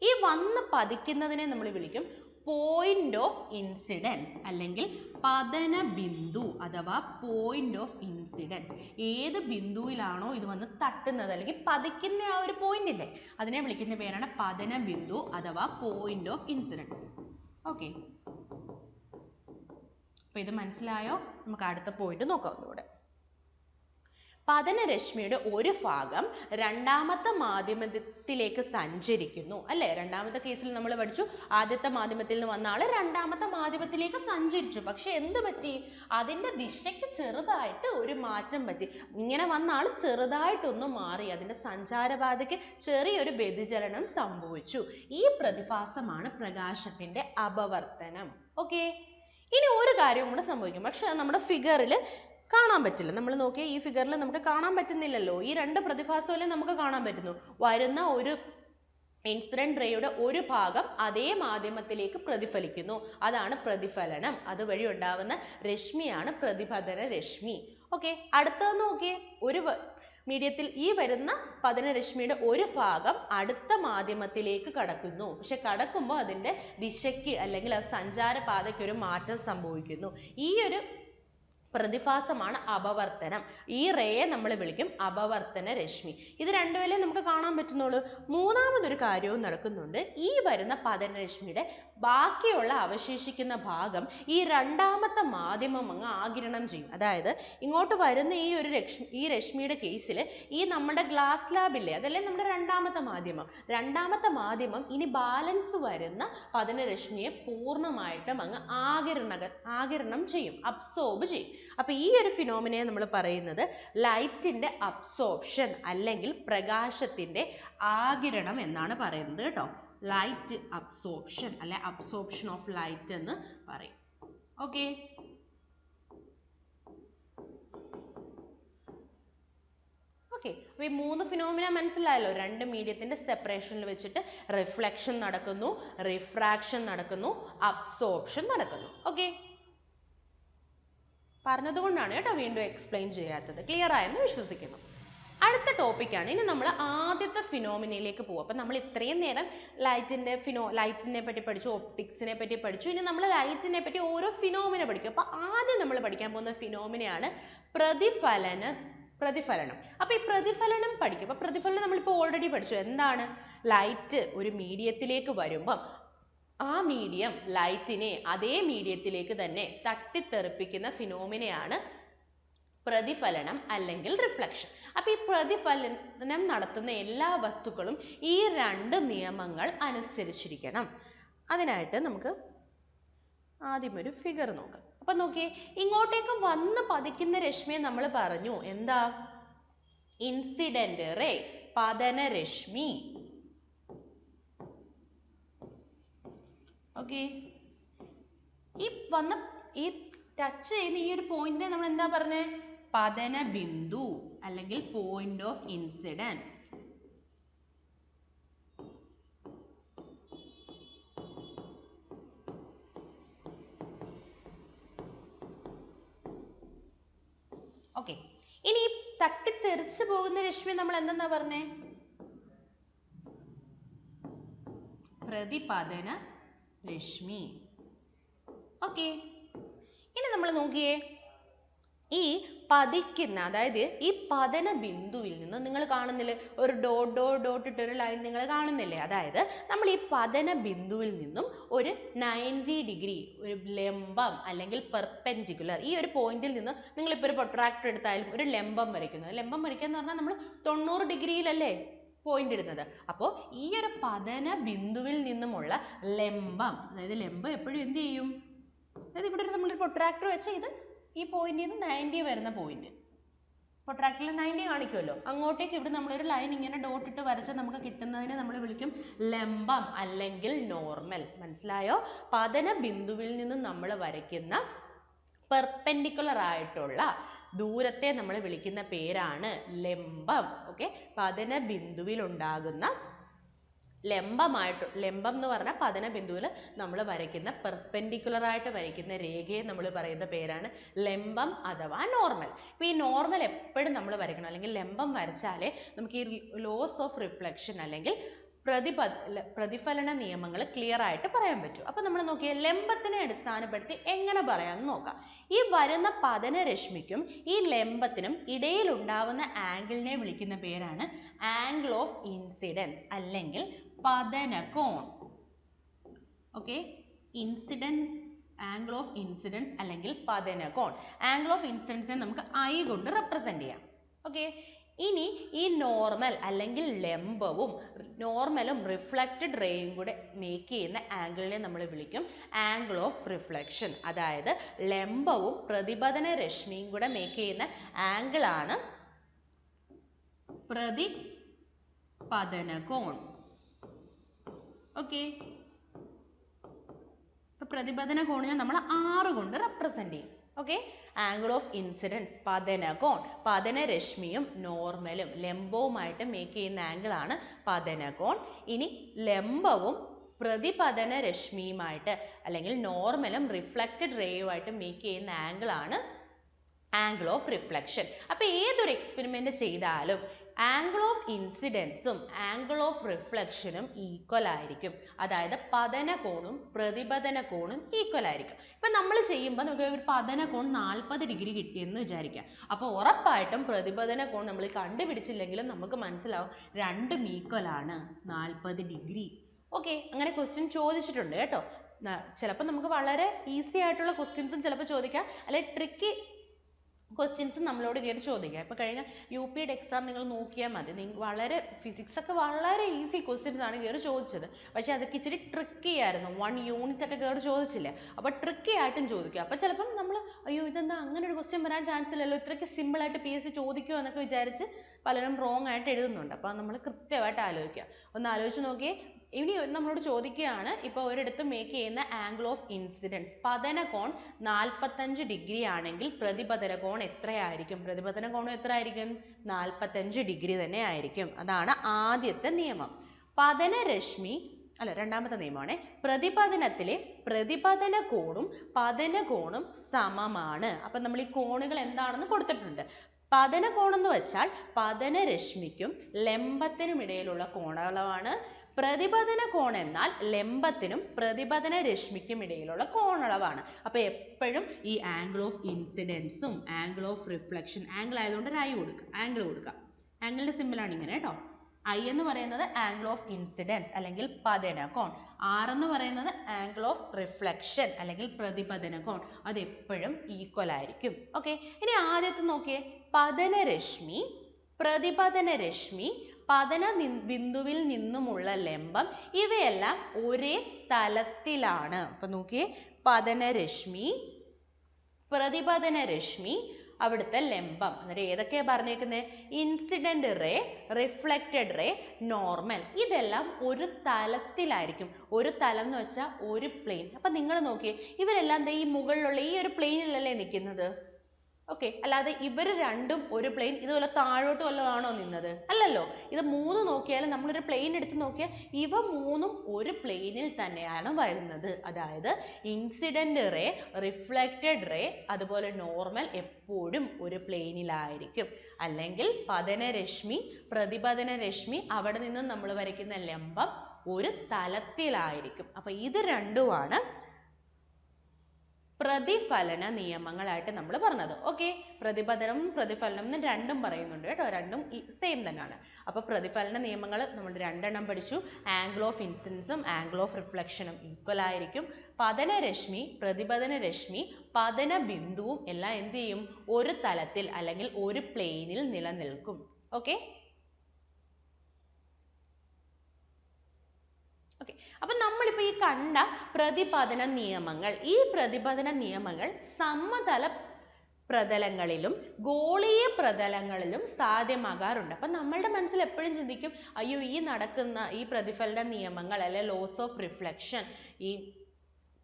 ഈ വന്ന് പതിക്കുന്നതിനെ നമ്മൾ വിളിക്കും പോയിന്റ് ഓഫ് ഇൻസിഡൻസ് അല്ലെങ്കിൽ പതന ബിന്ദു അഥവാ പോയിന്റ് ഓഫ് ഇൻസിഡൻസ്. ഏത് ബിന്ദുവിലാണോ ഇത് വന്ന് തട്ടുന്നത് അല്ലെങ്കിൽ പതിക്കുന്ന ആ ഒരു പോയിന്റ് ഇല്ലേ, അതിനെ വിളിക്കുന്ന പേരാണ് പതന ബിന്ദു അഥവാ പോയിന്റ് ഓഫ് ഇൻസിഡൻസ്. ഓക്കെ, അപ്പോൾ ഇത് മനസ്സിലായോ? നമുക്ക് അടുത്ത പോയിന്റ് നോക്കാം ഒന്നുകൂടെ. പതനരശ്മിയുടെ ഒരു ഭാഗം രണ്ടാമത്തെ മാധ്യമത്തിലേക്ക് സഞ്ചരിക്കുന്നു അല്ലേ? രണ്ടാമത്തെ കേസിൽ നമ്മൾ പഠിച്ചു ആദ്യത്തെ മാധ്യമത്തിൽ നിന്ന് വന്ന ആൾ രണ്ടാമത്തെ മാധ്യമത്തിലേക്ക് സഞ്ചരിച്ചു. പക്ഷെ എന്ത് പറ്റി? അതിൻ്റെ ദിശയ്ക്ക് ചെറുതായിട്ട് ഒരു മാറ്റം പറ്റി. ഇങ്ങനെ വന്ന ആൾ ചെറുതായിട്ടൊന്ന് മാറി, അതിൻ്റെ സഞ്ചാരപാതയ്ക്ക് ചെറിയൊരു വ്യതിചലനം സംഭവിച്ചു. ഈ പ്രതിഭാസമാണ് പ്രകാശത്തിൻ്റെ അപവർത്തനം. ഓക്കെ, ഇനി ഒരു കാര്യവും കൂടെ സംഭവിക്കും. പക്ഷെ നമ്മുടെ ഫിഗറിൽ കാണാൻ പറ്റില്ല. നമ്മൾ നോക്കിയാൽ ഈ ഫിഗറിൽ നമുക്ക് കാണാൻ പറ്റുന്നില്ലല്ലോ. ഈ രണ്ട് പ്രതിഭാസമല്ലേ നമുക്ക് കാണാൻ പറ്റുന്നു. വരുന്ന ഒരു ഇൻസിഡന്റ് റേയുടെ ഒരു ഭാഗം അതേ മാധ്യമത്തിലേക്ക് പ്രതിഫലിക്കുന്നു. അതാണ് പ്രതിഫലനം. അതുവഴി ഉണ്ടാവുന്ന രശ്മിയാണ് പ്രതിപതന രശ്മി. ഓക്കെ, അടുത്തത് നോക്കിയേ. ഒരു മീഡിയത്തിൽ ഈ വരുന്ന പതനരശ്മിയുടെ ഒരു ഭാഗം അടുത്ത മാധ്യമത്തിലേക്ക് കടക്കുന്നു. പക്ഷെ കടക്കുമ്പോൾ അതിൻ്റെ ദിശയ്ക്ക് അല്ലെങ്കിൽ ആ സഞ്ചാരപാതയ്ക്ക് ഒരു മാറ്റം സംഭവിക്കുന്നു. ഈ ഒരു പ്രതിഭാസമാണ് അപവർത്തനം. ഈ റേയെ നമ്മൾ വിളിക്കും അപവർത്തന രശ്മി. ഇത് രണ്ടുപേരെയും നമുക്ക് കാണാൻ പറ്റുന്നുള്ളൂ. മൂന്നാമതൊരു കാര്യവും നടക്കുന്നുണ്ട്. ഈ വരുന്ന പതനരശ്മിയുടെ ബാക്കിയുള്ള അവശേഷിക്കുന്ന ഭാഗം ഈ രണ്ടാമത്തെ മാധ്യമം അങ്ങ് ആഗിരണം ചെയ്യും. അതായത് ഇങ്ങോട്ട് വരുന്ന ഈ രശ്മിയുടെ കേസിൽ ഈ നമ്മുടെ ഗ്ലാസ് സ്ലാബില്ലേ, അതല്ലേ നമ്മുടെ രണ്ടാമത്തെ മാധ്യമം ഇനി ബാലൻസ് വരുന്ന പതനരശ്മിയെ പൂർണ്ണമായിട്ടും അങ്ങ് ആഗിരണം ചെയ്യും, അബ്സോർബ് ചെയ്യും. അപ്പോൾ ഈ ഒരു ഫിനോമിനയെ നമ്മൾ പറയുന്നത് ലൈറ്റിൻ്റെ അബ്സോർപ്ഷൻ അല്ലെങ്കിൽ പ്രകാശത്തിൻ്റെ ആഗിരണം എന്നാണ് പറയുന്നത് കേട്ടോ. ലൈറ്റ് അബ്സോർപ്ഷൻ അല്ലെ അബ്സോർപ്ഷൻ ഓഫ് ലൈറ്റ് എന്ന് പറയും. ഓക്കെ, ഓക്കെ, അപ്പോൾ ഈ മൂന്ന് ഫിനോമിന മനസ്സിലായല്ലോ. രണ്ട് മീഡിയത്തിൻ്റെ സെപ്പറേഷനിൽ വെച്ചിട്ട് റിഫ്ലക്ഷൻ നടക്കുന്നു, റിഫ്രാക്ഷൻ നടക്കുന്നു, അബ്സോർപ്ഷൻ നടക്കുന്നു. ഓക്കെ, പറഞ്ഞതുകൊണ്ടാണ് കേട്ടോ വീണ്ടും എക്സ്പ്ലെയിൻ ചെയ്യാത്തത്. ക്ലിയർ ആയെന്ന് വിശ്വസിക്കുന്നു. അടുത്ത ടോപ്പിക്കാണ്. ഇനി നമ്മൾ ആദ്യത്തെ ഫിനോമിനയിലേക്ക് പോകും. അപ്പം നമ്മൾ ഇത്രയും നേരം ലൈറ്റിനെ പറ്റി പഠിച്ചു, ഒപ്റ്റിക്സിനെ പറ്റി പഠിച്ചു. ഇനി നമ്മൾ ലൈറ്റിനെ പറ്റി ഓരോ ഫിനോമിന പഠിക്കും. അപ്പോൾ ആദ്യം നമ്മൾ പഠിക്കാൻ പോകുന്ന ഫിനോമിനയാണ് പ്രതിഫലനം. അപ്പോൾ ഈ പ്രതിഫലനം പഠിക്കും. അപ്പോൾ പ്രതിഫലനം നമ്മളിപ്പോൾ ഓൾറെഡി പഠിച്ചു. എന്താണ്? ലൈറ്റ് ഒരു മീഡിയത്തിലേക്ക് വരുമ്പം ആ മീഡിയം ലൈറ്റിനെ അതേ മീഡിയത്തിലേക്ക് തന്നെ തട്ടിത്തെറിപ്പിക്കുന്ന ഫിനോമിനയാണ് പ്രതിഫലനം അല്ലെങ്കിൽ റിഫ്ലക്ഷൻ. അപ്പോൾ ഈ പ്രതിഫലനം നടത്തുന്ന എല്ലാ വസ്തുക്കളും ഈ രണ്ട് നിയമങ്ങൾ അനുസരിച്ചിരിക്കണം. അതിനായിട്ട് നമുക്ക് ആദ്യം ഒരു ഫിഗർ നോക്കാം. അപ്പം നോക്കിയേ, ഇങ്ങോട്ടേക്ക് വന്ന് പതിക്കുന്ന രശ്മിയെ നമ്മൾ പറഞ്ഞു എന്താ? ഇൻസിഡന്റ് റേ, പതനരശ്മി. ഓക്കെ, ഈ ടച്ച് ചെയ്യുന്ന ഈ ഒരു പോയിന്റിനെ നമ്മൾ എന്താ പറഞ്ഞേ? പതന ബിന്ദു അല്ലെങ്കിൽ പോയിന്റ് ഓഫ് ഇൻസിഡൻസ്. ഓക്കെ, ഇനി തട്ടിത്തെറിച്ചു പോകുന്ന രശ്മി നമ്മൾ എന്തെന്നാ പറഞ്ഞേ? പ്രതിപതന രശ്മി. ഓക്കെ, ഇനി നമ്മൾ നോക്കിയേ, ഈ പതിക്കുന്ന അതായത് ഈ പതന ബിന്ദുവിൽ നിന്ന് നിങ്ങൾ കാണുന്നില്ലേ ഒരു ഡോട്ട് ഇട്ടൊരു ലൈൻ നിങ്ങൾ കാണുന്നില്ലേ? അതായത് നമ്മൾ ഈ പതന ബിന്ദുവിൽ നിന്നും ഒരു 90 ഡിഗ്രി ഒരു ലംബം അല്ലെങ്കിൽ പെർപെൻഡിക്കുലർ ഈ ഒരു പോയിന്റിൽ നിന്ന് നിങ്ങളിപ്പോൾ ഒരു പ്രൊട്രാക്ടർ എടുത്താലും ഒരു ലംബം വരയ്ക്കുന്നത്. ലംബം വരയ്ക്കുക എന്ന് പറഞ്ഞാൽ നമ്മൾ 90 ഡിഗ്രിയിലല്ലേ പോയിന്റ് ഇടുന്നത്. അപ്പോൾ ഈ ഒരു പതന ബിന്ദുവിൽ നിന്നുമുള്ള ലംബം, അതായത് ലംബം എപ്പോഴും എന്ത് ചെയ്യും? അതായത് ഇവിടെ നമ്മളൊരു പ്രൊട്രാക്ടർ വെച്ചാൽ ഇത് ഈ പോയിന്റിൽ നിന്ന് 90 വരുന്ന പോയിന്റ്, പ്രൊട്രാക്ടറിൽ 90 കാണിക്കുമല്ലോ, അങ്ങോട്ടേക്ക് ഇവിടെ നമ്മളൊരു ലൈൻ ഇങ്ങനെ ഡോട്ട് ഇട്ട് വരച്ചാൽ നമുക്ക് കിട്ടുന്നതിനെ നമ്മൾ വിളിക്കും ലംബം അല്ലെങ്കിൽ നോർമൽ. മനസ്സിലായോ? പതന ബിന്ദുവിൽ നിന്ന് നമ്മൾ വരയ്ക്കുന്ന പെർപെൻഡിക്കുലർ ആയിട്ടുള്ള ദൂരത്തെ നമ്മൾ വിളിക്കുന്ന പേരാണ് ലംബം. ഓക്കെ, പതന ബിന്ദുവിൽ ഉണ്ടാകുന്ന ലംബം എന്ന് പറഞ്ഞാൽ പതന ബിന്ദുവിൽ നമ്മൾ വരയ്ക്കുന്ന പെർപെൻഡിക്കുലർ ആയിട്ട് വരയ്ക്കുന്ന രേഖയെ നമ്മൾ പറയുന്ന പേരാണ് ലംബം അഥവാ നോർമൽ. ഇപ്പോൾ ഈ നോർമൽ എപ്പോഴും നമ്മൾ വരയ്ക്കണം, അല്ലെങ്കിൽ ലംബം വരച്ചാലേ നമുക്ക് ഈ ലോസ് ഓഫ് റിഫ്ലക്ഷൻ അല്ലെങ്കിൽ പ്രതിഫലന നിയമങ്ങൾ ക്ലിയർ ആയിട്ട് പറയാൻ പറ്റും. അപ്പോൾ നമ്മൾ നോക്കിയാൽ ലംബത്തിനെ അടിസ്ഥാനപ്പെടുത്തി എങ്ങനെ പറയാമെന്ന് നോക്കാം. ഈ വരുന്ന പതനരശ്മിക്കും ഈ ലംബത്തിനും ഇടയിൽ ഉണ്ടാവുന്ന ആംഗിളിനെ വിളിക്കുന്ന പേരാണ് ആംഗിൾ ഓഫ് ഇൻസിഡൻസ് അല്ലെങ്കിൽ പതനകോൺ. ഓക്കെ, ആംഗിൾ ഓഫ് ഇൻസിഡൻസ് അല്ലെങ്കിൽ പതനകോൺ. ആംഗിൾ ഓഫ് ഇൻസിഡൻസിനെ നമുക്ക് I കൊണ്ട് റെപ്രസെന്റ് ചെയ്യാം. ഓക്കെ. ഇനി ഈ നോർമൽ അല്ലെങ്കിൽ ലംബവും നോർമലും റിഫ്ലക്റ്റഡ് റേയും കൂടെ മേക്ക് ചെയ്യുന്ന ആംഗിളിനെ നമ്മൾ വിളിക്കും ആംഗിൾ ഓഫ് റിഫ്ലക്ഷൻ. അതായത് ലംബവും പ്രതിപതന രശ്മിയും കൂടെ മേക്ക് ചെയ്യുന്ന ആംഗിളാണ് പ്രതിപതന കോൺ. ഓക്കെ. പ്രതിപതന കോണിനെ നമ്മൾ 6 കൊണ്ട് റെപ്രസെന്റ് ചെയ്യും. ഓക്കെ. ആംഗിൾ ഓഫ് ഇൻസിഡൻസ് പതന കോൺ. പതന രശ്മിയും നോർമലും ലംബവുമായിട്ട് മേക്ക് ചെയ്യുന്ന ആംഗിളാണ് പതന കോൺ. ഇനി ലംബവും പ്രതിപതന രശ്മിയുമായിട്ട് അല്ലെങ്കിൽ നോർമലും റിഫ്ലക്റ്റഡ് റേയുമായിട്ട് മേക്ക് ചെയ്യുന്ന ആംഗിളാണ് ആംഗിൾ ഓഫ് റിഫ്ലക്ഷൻ. അപ്പോൾ ഏതൊരു എക്സ്പെരിമെന്റ് ചെയ്താലും ആംഗിൾ ഓഫ് ഇൻസിഡൻസും ആംഗിൾ ഓഫ് റിഫ്ലക്ഷനും ഈക്വൽ ആയിരിക്കും. അതായത് പതന കോണും പ്രതിപതന കോണും ഈക്വൽ ആയിരിക്കും. ഇപ്പം നമ്മൾ ചെയ്യുമ്പോൾ നമുക്ക് ഒരു പതന കോൺ 40 ഡിഗ്രി കിട്ടിയെന്ന് വിചാരിക്കാം. അപ്പോൾ ഉറപ്പായിട്ടും പ്രതിപതന കോൺ നമ്മൾ കണ്ടുപിടിച്ചില്ലെങ്കിലും നമുക്ക് മനസ്സിലാവും രണ്ടും ഈക്വൽ ആണ്, 40 ഡിഗ്രി. ഓക്കെ. അങ്ങനെ ക്വസ്റ്റ്യൻ ചോദിച്ചിട്ടുണ്ട് കേട്ടോ. ചിലപ്പോൾ നമുക്ക് വളരെ ഈസി ആയിട്ടുള്ള ക്വസ്റ്റ്യൻസും ചിലപ്പോൾ ചോദിക്കാം, അല്ലെങ്കിൽ ട്രിക്കി ക്വസ്റ്റ്യൻസ് നമ്മളോട് കയറി ചോദിക്കാം. ഇപ്പോൾ കഴിഞ്ഞ UPയുടെ എക്സാം നിങ്ങൾ നോക്കിയാൽ മതി. വളരെ ഫിസിക്സൊക്കെ വളരെ ഈസി ക്വസ്റ്റ്യൻസ് ആണ് കയറി ചോദിച്ചത്. പക്ഷേ അതൊക്കെ ഇച്ചിരി ട്രിക്കി ആയിരുന്നു. 1 യൂണിറ്റ് ഒക്കെ കയറി ചോദിച്ചില്ലേ, അപ്പോൾ ട്രിക്കി ആയിട്ടും ചോദിക്കുക. അപ്പോൾ ചിലപ്പം നമ്മൾ അയ്യോ ഇതെന്താ അങ്ങനെ ഒരു ക്വസ്റ്റ്യൻ വരാൻ ചാൻസ് ഇല്ലല്ലോ, ഇത്രയ്ക്ക് സിമ്പിളായിട്ട് PSC ചോദിക്കുമോ എന്നൊക്കെ വിചാരിച്ച് പലരും റോങ് ആയിട്ട് എഴുതുന്നുണ്ട്. അപ്പോൾ നമ്മൾ കൃത്യമായിട്ട് ആലോചിക്കുക. ഒന്ന് ആലോചിച്ച് നോക്കിയേ. ഇനി നമ്മളോട് ചോദിക്കുകയാണ്, ഇപ്പോൾ ഒരിടത്ത് മേക്ക് ചെയ്യുന്ന ആംഗിൾ ഓഫ് ഇൻസിഡൻസ് പതന കോൺ 45 ഡിഗ്രി ആണെങ്കിൽ പ്രതിപതന കോൺ എത്രയായിരിക്കും? പ്രതിപതന കോൺ എത്ര ആയിരിക്കും? 45 ഡിഗ്രി തന്നെ ആയിരിക്കും. അതാണ് ആദ്യത്തെ നിയമം. പതന രശ്മി രണ്ടാമത്തെ നിയമമാണ്. പ്രതിപതനത്തിലെ പ്രതിപതന കോണും പതന കോണും സമമാണ്. അപ്പം നമ്മൾ ഈ കോണുകൾ എന്താണെന്ന് കൊടുത്തിട്ടുണ്ട്. പതന കോണെന്ന് വെച്ചാൽ പതന രശ്മിക്കും ലംബത്തിനും ഇടയിലുള്ള കോണളവാണ്. പ്രതിപതന കോൺ എന്നാൽ ലംബത്തിനും പ്രതിപതന രശ്മിക്കും ഇടയിലുള്ള കോണളവാണ്. അപ്പോൾ എപ്പോഴും ഈ ആംഗിൾ ഓഫ് ഇൻസിഡൻസും ആംഗിൾ ഓഫ് റിഫ്ലക്ഷൻ, ആംഗിൾ ആയതുകൊണ്ട് ഒരു ഐ കൊടുക്കുക, ആംഗിൾ കൊടുക്കുക. ആംഗിളിൻ്റെ സിമ്പിളാണ് ഇങ്ങനെ കേട്ടോ. I എന്ന് പറയുന്നത് ആംഗിൾ ഓഫ് ഇൻസിഡൻസ് അല്ലെങ്കിൽ പതന കോൺ. R എന്ന് പറയുന്നത് ആംഗിൾ ഓഫ് റിഫ്ലക്ഷൻ അല്ലെങ്കിൽ പ്രതിപതന കോൺ. അത് എപ്പോഴും ഈക്വൽ ആയിരിക്കും. ഓക്കെ. ഇനി ആദ്യത്തെ നോക്കിയേ. പതന രശ്മി, പ്രതിപതന രശ്മി, പതന ബിന്ദുവിൽ നിന്നുമുള്ള ലംബം ഇവയെല്ലാം ഒരേ തലത്തിലാണ്. അപ്പം നോക്കിയേ, പതന രശ്മി, പ്രതിപതന രശ്മി, അവിടുത്തെ ലംബം. അന്നേരം ഏതൊക്കെയാണ് പറഞ്ഞേക്കുന്നത്? Incident ray, reflected ray, normal. ഇതെല്ലാം ഒരു തലത്തിലായിരിക്കും. ഒരു തലം എന്ന് വെച്ചാൽ ഒരു പ്ലെയിൻ. അപ്പം നിങ്ങൾ നോക്കിയേ, ഇവരെല്ലാം ഈ മുകളിലുള്ള ഈ ഒരു പ്ലെയിനിലല്ലേ നിൽക്കുന്നത്? ഓക്കെ. അല്ലാതെ ഇവർ രണ്ടും ഒരു പ്ലെയിൻ ഇതുപോലെ താഴോട്ട് വല്ലതാണോ നിന്നത്? അല്ലല്ലോ. ഇത് 3 നോക്കിയാലും നമ്മളൊരു പ്ലെയിൻ എടുത്ത് നോക്കിയാൽ ഇവ 3ഉം ഒരു പ്ലെയിനിൽ തന്നെയാണ് വരുന്നത്. അതായത് ഇൻസിഡൻറ്റ് റേ, റിഫ്ലക്റ്റഡ് റേ, അതുപോലെ നോർമൽ എപ്പോഴും ഒരു പ്ലെയിനിലായിരിക്കും. അല്ലെങ്കിൽ പതന രശ്മി, പ്രതിപതന രശ്മി, അവിടെ നിന്ന് നമ്മൾ വരയ്ക്കുന്ന ലംബം ഒരു തലത്തിലായിരിക്കും. അപ്പം ഇത് രണ്ടുമാണ് പ്രതിഫലന നിയമങ്ങളായിട്ട് നമ്മൾ പറഞ്ഞത്. ഓക്കെ. പ്രതിപതനവും പ്രതിഫലനം എന്ന് രണ്ടും പറയുന്നുണ്ട് കേട്ടോ. രണ്ടും സെയിം തന്നെയാണ്. അപ്പോൾ പ്രതിഫലന നിയമങ്ങൾ നമ്മൾ 2 എണ്ണം പഠിച്ചു. ആംഗിൾ ഓഫ് ഇൻസിഡൻസും ആംഗിൾ ഓഫ് റിഫ്ലക്ഷനും ഈക്വൽ ആയിരിക്കും. പതന രശ്മി, പ്രതിപതന രശ്മി, പതന ബിന്ദുവും എല്ലാം എന്ത് ചെയ്യും? ഒരു തലത്തിൽ അല്ലെങ്കിൽ ഒരു പ്ലെയിനിൽ നിലനിൽക്കും. ഓക്കെ. അപ്പം നമ്മളിപ്പോൾ ഈ കണ്ട പ്രതിപതന നിയമങ്ങൾ, ഈ പ്രതിപതന നിയമങ്ങൾ സമതല പ്രതലങ്ങളിലും ഗോളീയ പ്രതലങ്ങളിലും സാധ്യമാകാറുണ്ട്. അപ്പം നമ്മളുടെ മനസ്സിൽ എപ്പോഴും ചിന്തിക്കും, അയ്യോ ഈ നടക്കുന്ന ഈ പ്രതിഫലന നിയമങ്ങൾ അല്ലെ ലോസ് ഓഫ് റിഫ്ലക്ഷൻ ഈ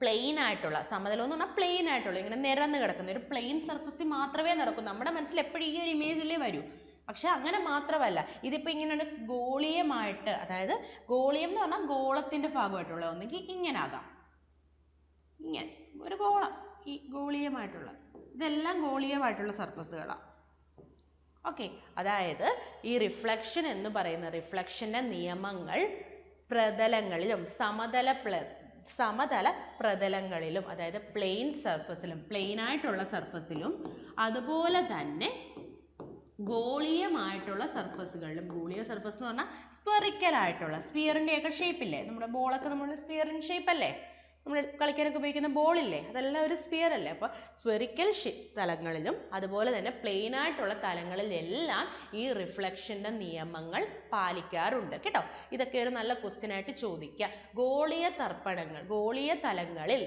പ്ലെയിൻ ആയിട്ടുള്ള, സമതലം എന്ന് പറഞ്ഞാൽ പ്ലെയിൻ ആയിട്ടുള്ള ഇങ്ങനെ നിരന്ന് കിടക്കുന്ന ഒരു പ്ലെയിൻ സർഫസിൽ മാത്രമേ നടക്കൂ. നമ്മുടെ മനസ്സിൽ എപ്പോഴും ഈ ഒരു ഇമേജിലേ വരൂ. പക്ഷെ അങ്ങനെ മാത്രമല്ല, ഇതിപ്പോൾ ഇങ്ങനെ ഗോളീയമായിട്ട്, അതായത് ഗോളീയം എന്ന് പറഞ്ഞാൽ ഗോളത്തിൻ്റെ ഭാഗമായിട്ടുള്ള, ഒന്നെങ്കിൽ ഇങ്ങനെ ആകാം, ഇങ്ങനെ ഒരു ഗോളം, ഈ ഗോളീയമായിട്ടുള്ള ഇതെല്ലാം ഗോളീയമായിട്ടുള്ള സർഫസുകളാണ്. ഓക്കെ. അതായത് ഈ റിഫ്ലക്ഷൻ എന്ന് പറയുന്ന റിഫ്ലക്ഷൻ്റെ നിയമങ്ങൾ പ്രതലങ്ങളിലും സമതല പ്രതലങ്ങളിലും, അതായത് പ്ലെയിൻ സർഫസിലും, പ്ലെയിൻ ആയിട്ടുള്ള സർഫസിലും, അതുപോലെ തന്നെ ഗോളീയമായിട്ടുള്ള സർഫസുകളിലും. ഗോളീയ സർഫസ് എന്ന് പറഞ്ഞാൽ സ്പെറിക്കൽ ആയിട്ടുള്ള, സ്പിയറിൻ്റെയൊക്കെ ഷേപ്പില്ലേ, നമ്മുടെ ബോളൊക്കെ നമ്മൾ സ്പിയറിൻ ഷേപ്പ് അല്ലേ, നമ്മൾ കളിക്കാനൊക്കെ ഉപയോഗിക്കുന്ന ബോളില്ലേ, അതെല്ലാം ഒരു സ്ഫിയർ അല്ലേ. അപ്പോൾ സ്ഫെറിക്കൽ തലങ്ങളിലും അതുപോലെ തന്നെ പ്ലെയിൻ ആയിട്ടുള്ള തലങ്ങളിലെല്ലാം ഈ റിഫ്ലക്ഷൻ്റെ നിയമങ്ങൾ പാലിക്കാറുണ്ട് കേട്ടോ. ഇതൊക്കെ ഒരു നല്ല ക്വസ്റ്റ്യൻ ആയിട്ട് ചോദിക്കുക. ഗോളീയ തലങ്ങളിൽ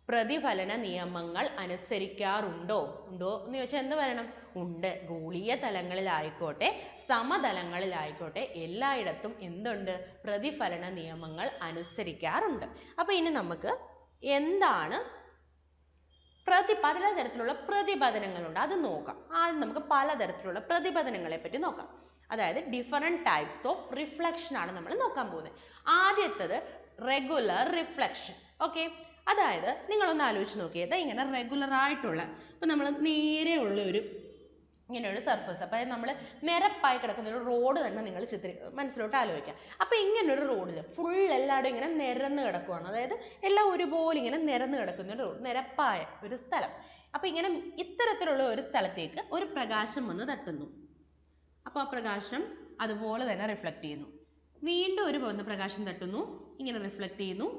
പ്രതിഫലന നിയമങ്ങൾ അനുസരിക്കാറുണ്ടോ എന്ന് ചോദിച്ചാൽ എന്ത് പറയണം? ഉണ്ട്. ഗോളീയ തലങ്ങളിലായിക്കോട്ടെ സമതലങ്ങളിലായിക്കോട്ടെ എല്ലായിടത്തും എന്തുണ്ട്? പ്രതിഫലന നിയമങ്ങൾ അനുസരിക്കാറുണ്ട്. അപ്പോൾ ഇനി നമുക്ക് എന്താണ് പലതരത്തിലുള്ള പ്രതിപതനങ്ങളുണ്ട് അത് നോക്കാം. ആദ്യം നമുക്ക് പലതരത്തിലുള്ള പ്രതിപതനങ്ങളെ പറ്റി നോക്കാം. അതായത് ഡിഫറെൻറ്റ് ടൈപ്സ് ഓഫ് റിഫ്ലക്ഷൻ ആണ് നമ്മൾ നോക്കാൻ പോകുന്നത്. ആദ്യത്തേത് റെഗുലർ റിഫ്ലക്ഷൻ. ഓക്കെ, അതായത് നിങ്ങളൊന്ന് ആലോചിച്ച് നോക്കിയത് ഇങ്ങനെ റെഗുലറായിട്ടുള്ള, ഇപ്പം നമ്മൾ നേരെയുള്ള ഇങ്ങനെ ഒരു സർഫസ്, അപ്പോൾ നമ്മൾ നിരപ്പായി കിടക്കുന്ന ഒരു റോഡ് തന്നെ നിങ്ങൾ മനസ്സിലോട്ട് ആലോചിക്കാം. അപ്പോൾ ഇങ്ങനൊരു റോഡിൽ ഫുൾ എല്ലാവരും ഇങ്ങനെ നിരന്ന് കിടക്കുകയാണ്. അതായത് എല്ലാം ഒരുപോലെ ഇങ്ങനെ നിരന്ന് കിടക്കുന്ന ഒരു നിരപ്പായ ഒരു സ്ഥലം. അപ്പോൾ ഇങ്ങനെ ഇത്തരത്തിലുള്ള ഒരു സ്ഥലത്തേക്ക് ഒരു പ്രകാശം വന്ന് തട്ടുന്നു. അപ്പോൾ ആ പ്രകാശം അതുപോലെ തന്നെ റിഫ്ലക്റ്റ് ചെയ്യുന്നു. വീണ്ടും ഒരു വന്ന് പ്രകാശം തട്ടുന്നു, ഇങ്ങനെ റിഫ്ലക്റ്റ് ചെയ്യുന്നു.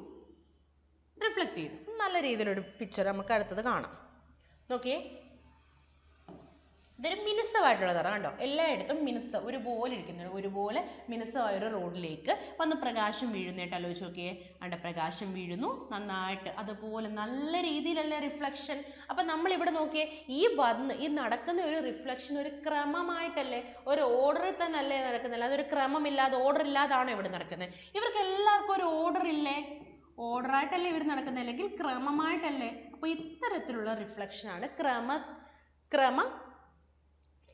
നല്ല രീതിയിലൊരു പിക്ചർ നമുക്ക് അടുത്തത് കാണാം. നോക്കിയേ, ഇതൊരു മിനുസമായിട്ടുള്ളതാണ് കണ്ടോ. എല്ലായിടത്തും മിനുസം ഒരുപോലെ ഇരിക്കുന്നത്, ഒരുപോലെ മിനുസമായൊരു റോഡിലേക്ക് വന്ന് പ്രകാശം വീഴുന്നതായിട്ട് ആലോചിച്ച് നോക്കിയേ. അവിടെ പ്രകാശം വീഴുന്നു നന്നായിട്ട്, അതുപോലെ നല്ല രീതിയിലല്ലേ റിഫ്ലക്ഷൻ. അപ്പം നമ്മളിവിടെ നോക്കിയേ, ഈ നടക്കുന്ന ഒരു റിഫ്ലക്ഷൻ ഒരു ക്രമമായിട്ടല്ലേ, ഒരു ഓർഡറിൽ തന്നെ അല്ലേ നടക്കുന്നില്ല. അതൊരു ക്രമമില്ലാതെ ഓർഡർ ഇല്ലാതാണോ ഇവിടെ നടക്കുന്നത്? ഇവർക്ക് എല്ലാവർക്കും ഒരു ഓർഡർ ഇല്ലേ? ഓർഡറായിട്ടല്ലേ ഇവർ നടക്കുന്നത്, അല്ലെങ്കിൽ ക്രമമായിട്ടല്ലേ? അപ്പോൾ ഇത്തരത്തിലുള്ള റിഫ്ലക്ഷനാണ് ക്രമ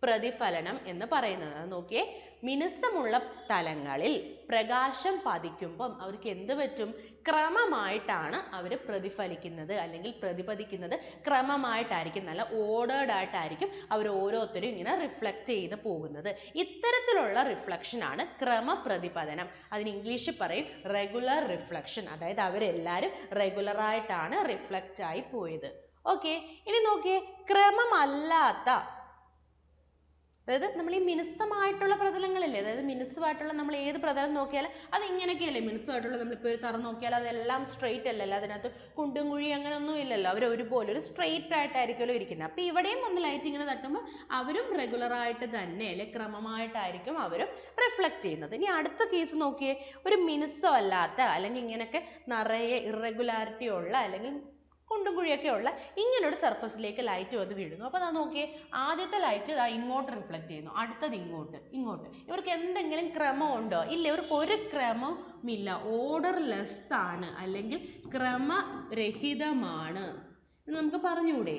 പ്രതിഫലനം എന്ന് പറയുന്നത്. അത് നോക്കിയേ, മിനുസമുള്ള തലങ്ങളിൽ പ്രകാശം പതിക്കുമ്പം അവർക്ക് എന്ത് പറ്റും? ക്രമമായിട്ടാണ് അവർ പ്രതിഫലിക്കുന്നത്, അല്ലെങ്കിൽ പ്രതിപദിക്കുന്നത് ക്രമമായിട്ടായിരിക്കും, നല്ല ഓർഡേർഡ് ആയിട്ടായിരിക്കും അവർ ഓരോരുത്തരും ഇങ്ങനെ റിഫ്ലക്റ്റ് ചെയ്ത് പോകുന്നത്. ഇത്തരത്തിലുള്ള റിഫ്ലക്ഷനാണ് ക്രമപ്രതിപതനം. അതിന് ഇംഗ്ലീഷിൽ പറയും റെഗുലർ റിഫ്ലക്ഷൻ. അതായത് അവരെല്ലാവരും റെഗുലറായിട്ടാണ് റിഫ്ലക്റ്റ് ആയി പോയത്. ഓക്കെ, ഇനി നോക്കിയേ, ക്രമമല്ലാത്ത, അതായത് നമ്മൾ ഈ മിനുസമായിട്ടുള്ള പ്രതലങ്ങളില്ലേ, അതായത് മിനുസമായിട്ടുള്ള നമ്മൾ ഏത് പ്രതലം നോക്കിയാലും അത് ഇങ്ങനെയൊക്കെയല്ലേ മിനുസമായിട്ടുള്ള. നമ്മളിപ്പോൾ ഒരു തറ നോക്കിയാൽ അതെല്ലാം സ്ട്രെയിറ്റ് അല്ലല്ലോ, അതിനകത്ത് കുണ്ടും കുഴി അങ്ങനെയൊന്നും ഇല്ലല്ലോ. അവർ ഒരുപോലെ ഒരു സ്ട്രെയിറ്റ് ആയിട്ടായിരിക്കുമല്ലോ ഇരിക്കുന്നത്. അപ്പോൾ ഇവിടെയും ഒന്ന് ലൈറ്റ് ഇങ്ങനെ തട്ടുമ്പോൾ അവരും റെഗുലറായിട്ട് തന്നെ അല്ലെ ക്രമമായിട്ടായിരിക്കും അവരും റിഫ്ലക്റ്റ് ചെയ്യുന്നത്. ഇനി അടുത്ത കേസ് നോക്കിയേ, ഒരു മിനുസം അല്ലാത്ത, അല്ലെങ്കിൽ ഇങ്ങനെയൊക്കെ നിറയെ ഇറഗുലാരിറ്റി ഉള്ള, അല്ലെങ്കിൽ കുണ്ടും കുഴിയൊക്കെ ഉള്ള ഇങ്ങനൊരു സർഫസിലേക്ക് ലൈറ്റ് വന്ന് വീഴുന്നു. അപ്പോൾ അത് നോക്കിയേ, ആദ്യത്തെ ലൈറ്റ് ഇങ്ങോട്ട് റിഫ്ലക്റ്റ് ചെയ്യുന്നു, അടുത്തത് ഇങ്ങോട്ട്. ഇവർക്ക് എന്തെങ്കിലും ക്രമമുണ്ടോ? ഇല്ല, ഇവർക്ക് ഒരു ക്രമമില്ല. ഓർഡർലെസ് ആണ്, അല്ലെങ്കിൽ ക്രമരഹിതമാണ് എന്ന് നമുക്ക് പറഞ്ഞുകൂടെ?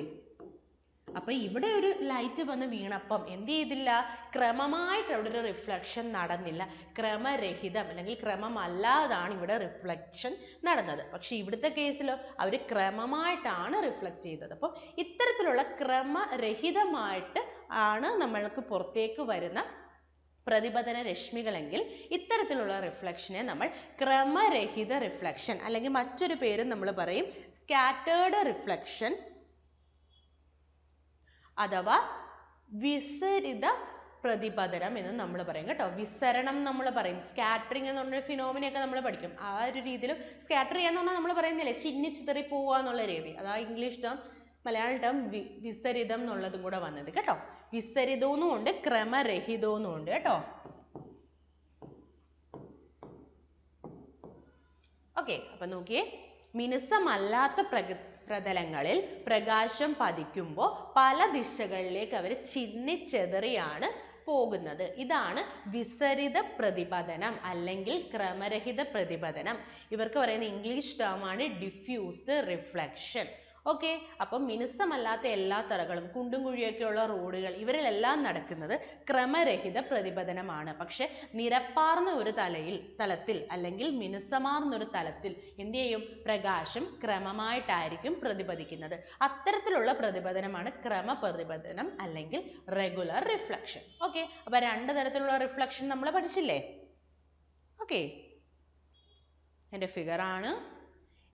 അപ്പോൾ ഇവിടെ ഒരു ലൈറ്റ് വന്ന് വീണപ്പം എന്ത് ചെയ്തില്ല? ക്രമമായിട്ട് അവിടെ ഒരു റിഫ്ലക്ഷൻ നടന്നില്ല. ക്രമരഹിതം അല്ലെങ്കിൽ ക്രമമല്ലാതാണ് ഇവിടെ റിഫ്ലക്ഷൻ നടന്നത്. പക്ഷേ ഇവിടുത്തെ കേസിലോ അവർ ക്രമമായിട്ടാണ് റിഫ്ലക്റ്റ് ചെയ്തത്. അപ്പോൾ ഇത്തരത്തിലുള്ള ക്രമരഹിതമായിട്ട് ആണ് നമ്മൾക്ക് പുറത്തേക്ക് വരുന്ന പ്രതിപതന രശ്മികളെങ്കിൽ ഇത്തരത്തിലുള്ള റിഫ്ലക്ഷനെ നമ്മൾ ക്രമരഹിത റിഫ്ലക്ഷൻ, അല്ലെങ്കിൽ മറ്റൊരു പേരും നമ്മൾ പറയും സ്കാറ്റേർഡ് റിഫ്ലക്ഷൻ അഥവാ വിസരിത പ്രതിപതനം എന്ന് നമ്മൾ പറയും കേട്ടോ. വിസരണം നമ്മൾ പറയും. സ്കാറ്ററിങ് എന്ന് പറഞ്ഞ ഫിനോമിനയൊക്കെ നമ്മൾ പഠിക്കും. ആ ഒരു രീതിയിൽ സ്കാറ്റർ ചെയ്യാന്ന് പറഞ്ഞാൽ നമ്മൾ പറയുന്നില്ലേ, ചിന്നിച്ചിതറി പോവുക എന്നുള്ള രീതി. അതാ ഇംഗ്ലീഷ് ടേം, മലയാളം ടേം വിസരിതം എന്നുള്ളതും കൂടെ വന്നത് കേട്ടോ. വിസരിതവും ഉണ്ട്, ക്രമരഹിതവും ഉണ്ട് കേട്ടോ. ഓക്കെ, അപ്പം നോക്കിയേ, മിനുസമല്ലാത്ത പ്രതലങ്ങളിൽ പ്രകാശം പതിക്കുമ്പോൾ പല ദിശകളിലേക്ക് അവർ ചിന്നിച്ചെതറിയാണ് പോകുന്നത്. ഇതാണ് വിസരിത പ്രതിപതനം അല്ലെങ്കിൽ ക്രമരഹിത പ്രതിപതനം. ഇവർക്ക് പറയുന്ന ഇംഗ്ലീഷ് ടേമാണ് ഡിഫ്യൂസ്ഡ് റിഫ്ലക്ഷൻ. ഓക്കെ, അപ്പം മിനുസമല്ലാത്ത എല്ലാ തറകളും കുണ്ടും കുഴിയൊക്കെയുള്ള റോഡുകൾ ഇവരിലെല്ലാം നടക്കുന്നത് ക്രമരഹിത പ്രതിപതനമാണ്. പക്ഷെ നിരപ്പാർന്ന ഒരു തലത്തിൽ അല്ലെങ്കിൽ മിനുസമാർന്നൊരു തലത്തിൽ എന്ത് ചെയ്യും? പ്രകാശം ക്രമമായിട്ടായിരിക്കും പ്രതിപദിക്കുന്നത്. അത്തരത്തിലുള്ള പ്രതിപതനമാണ് ക്രമപ്രതിപതനം അല്ലെങ്കിൽ റെഗുലർ റിഫ്ലക്ഷൻ. ഓക്കെ, അപ്പോൾ രണ്ട് തരത്തിലുള്ള റിഫ്ലക്ഷൻ നമ്മൾ പഠിച്ചില്ലേ? ഓക്കെ, എൻ്റെ ഫിഗറാണ്.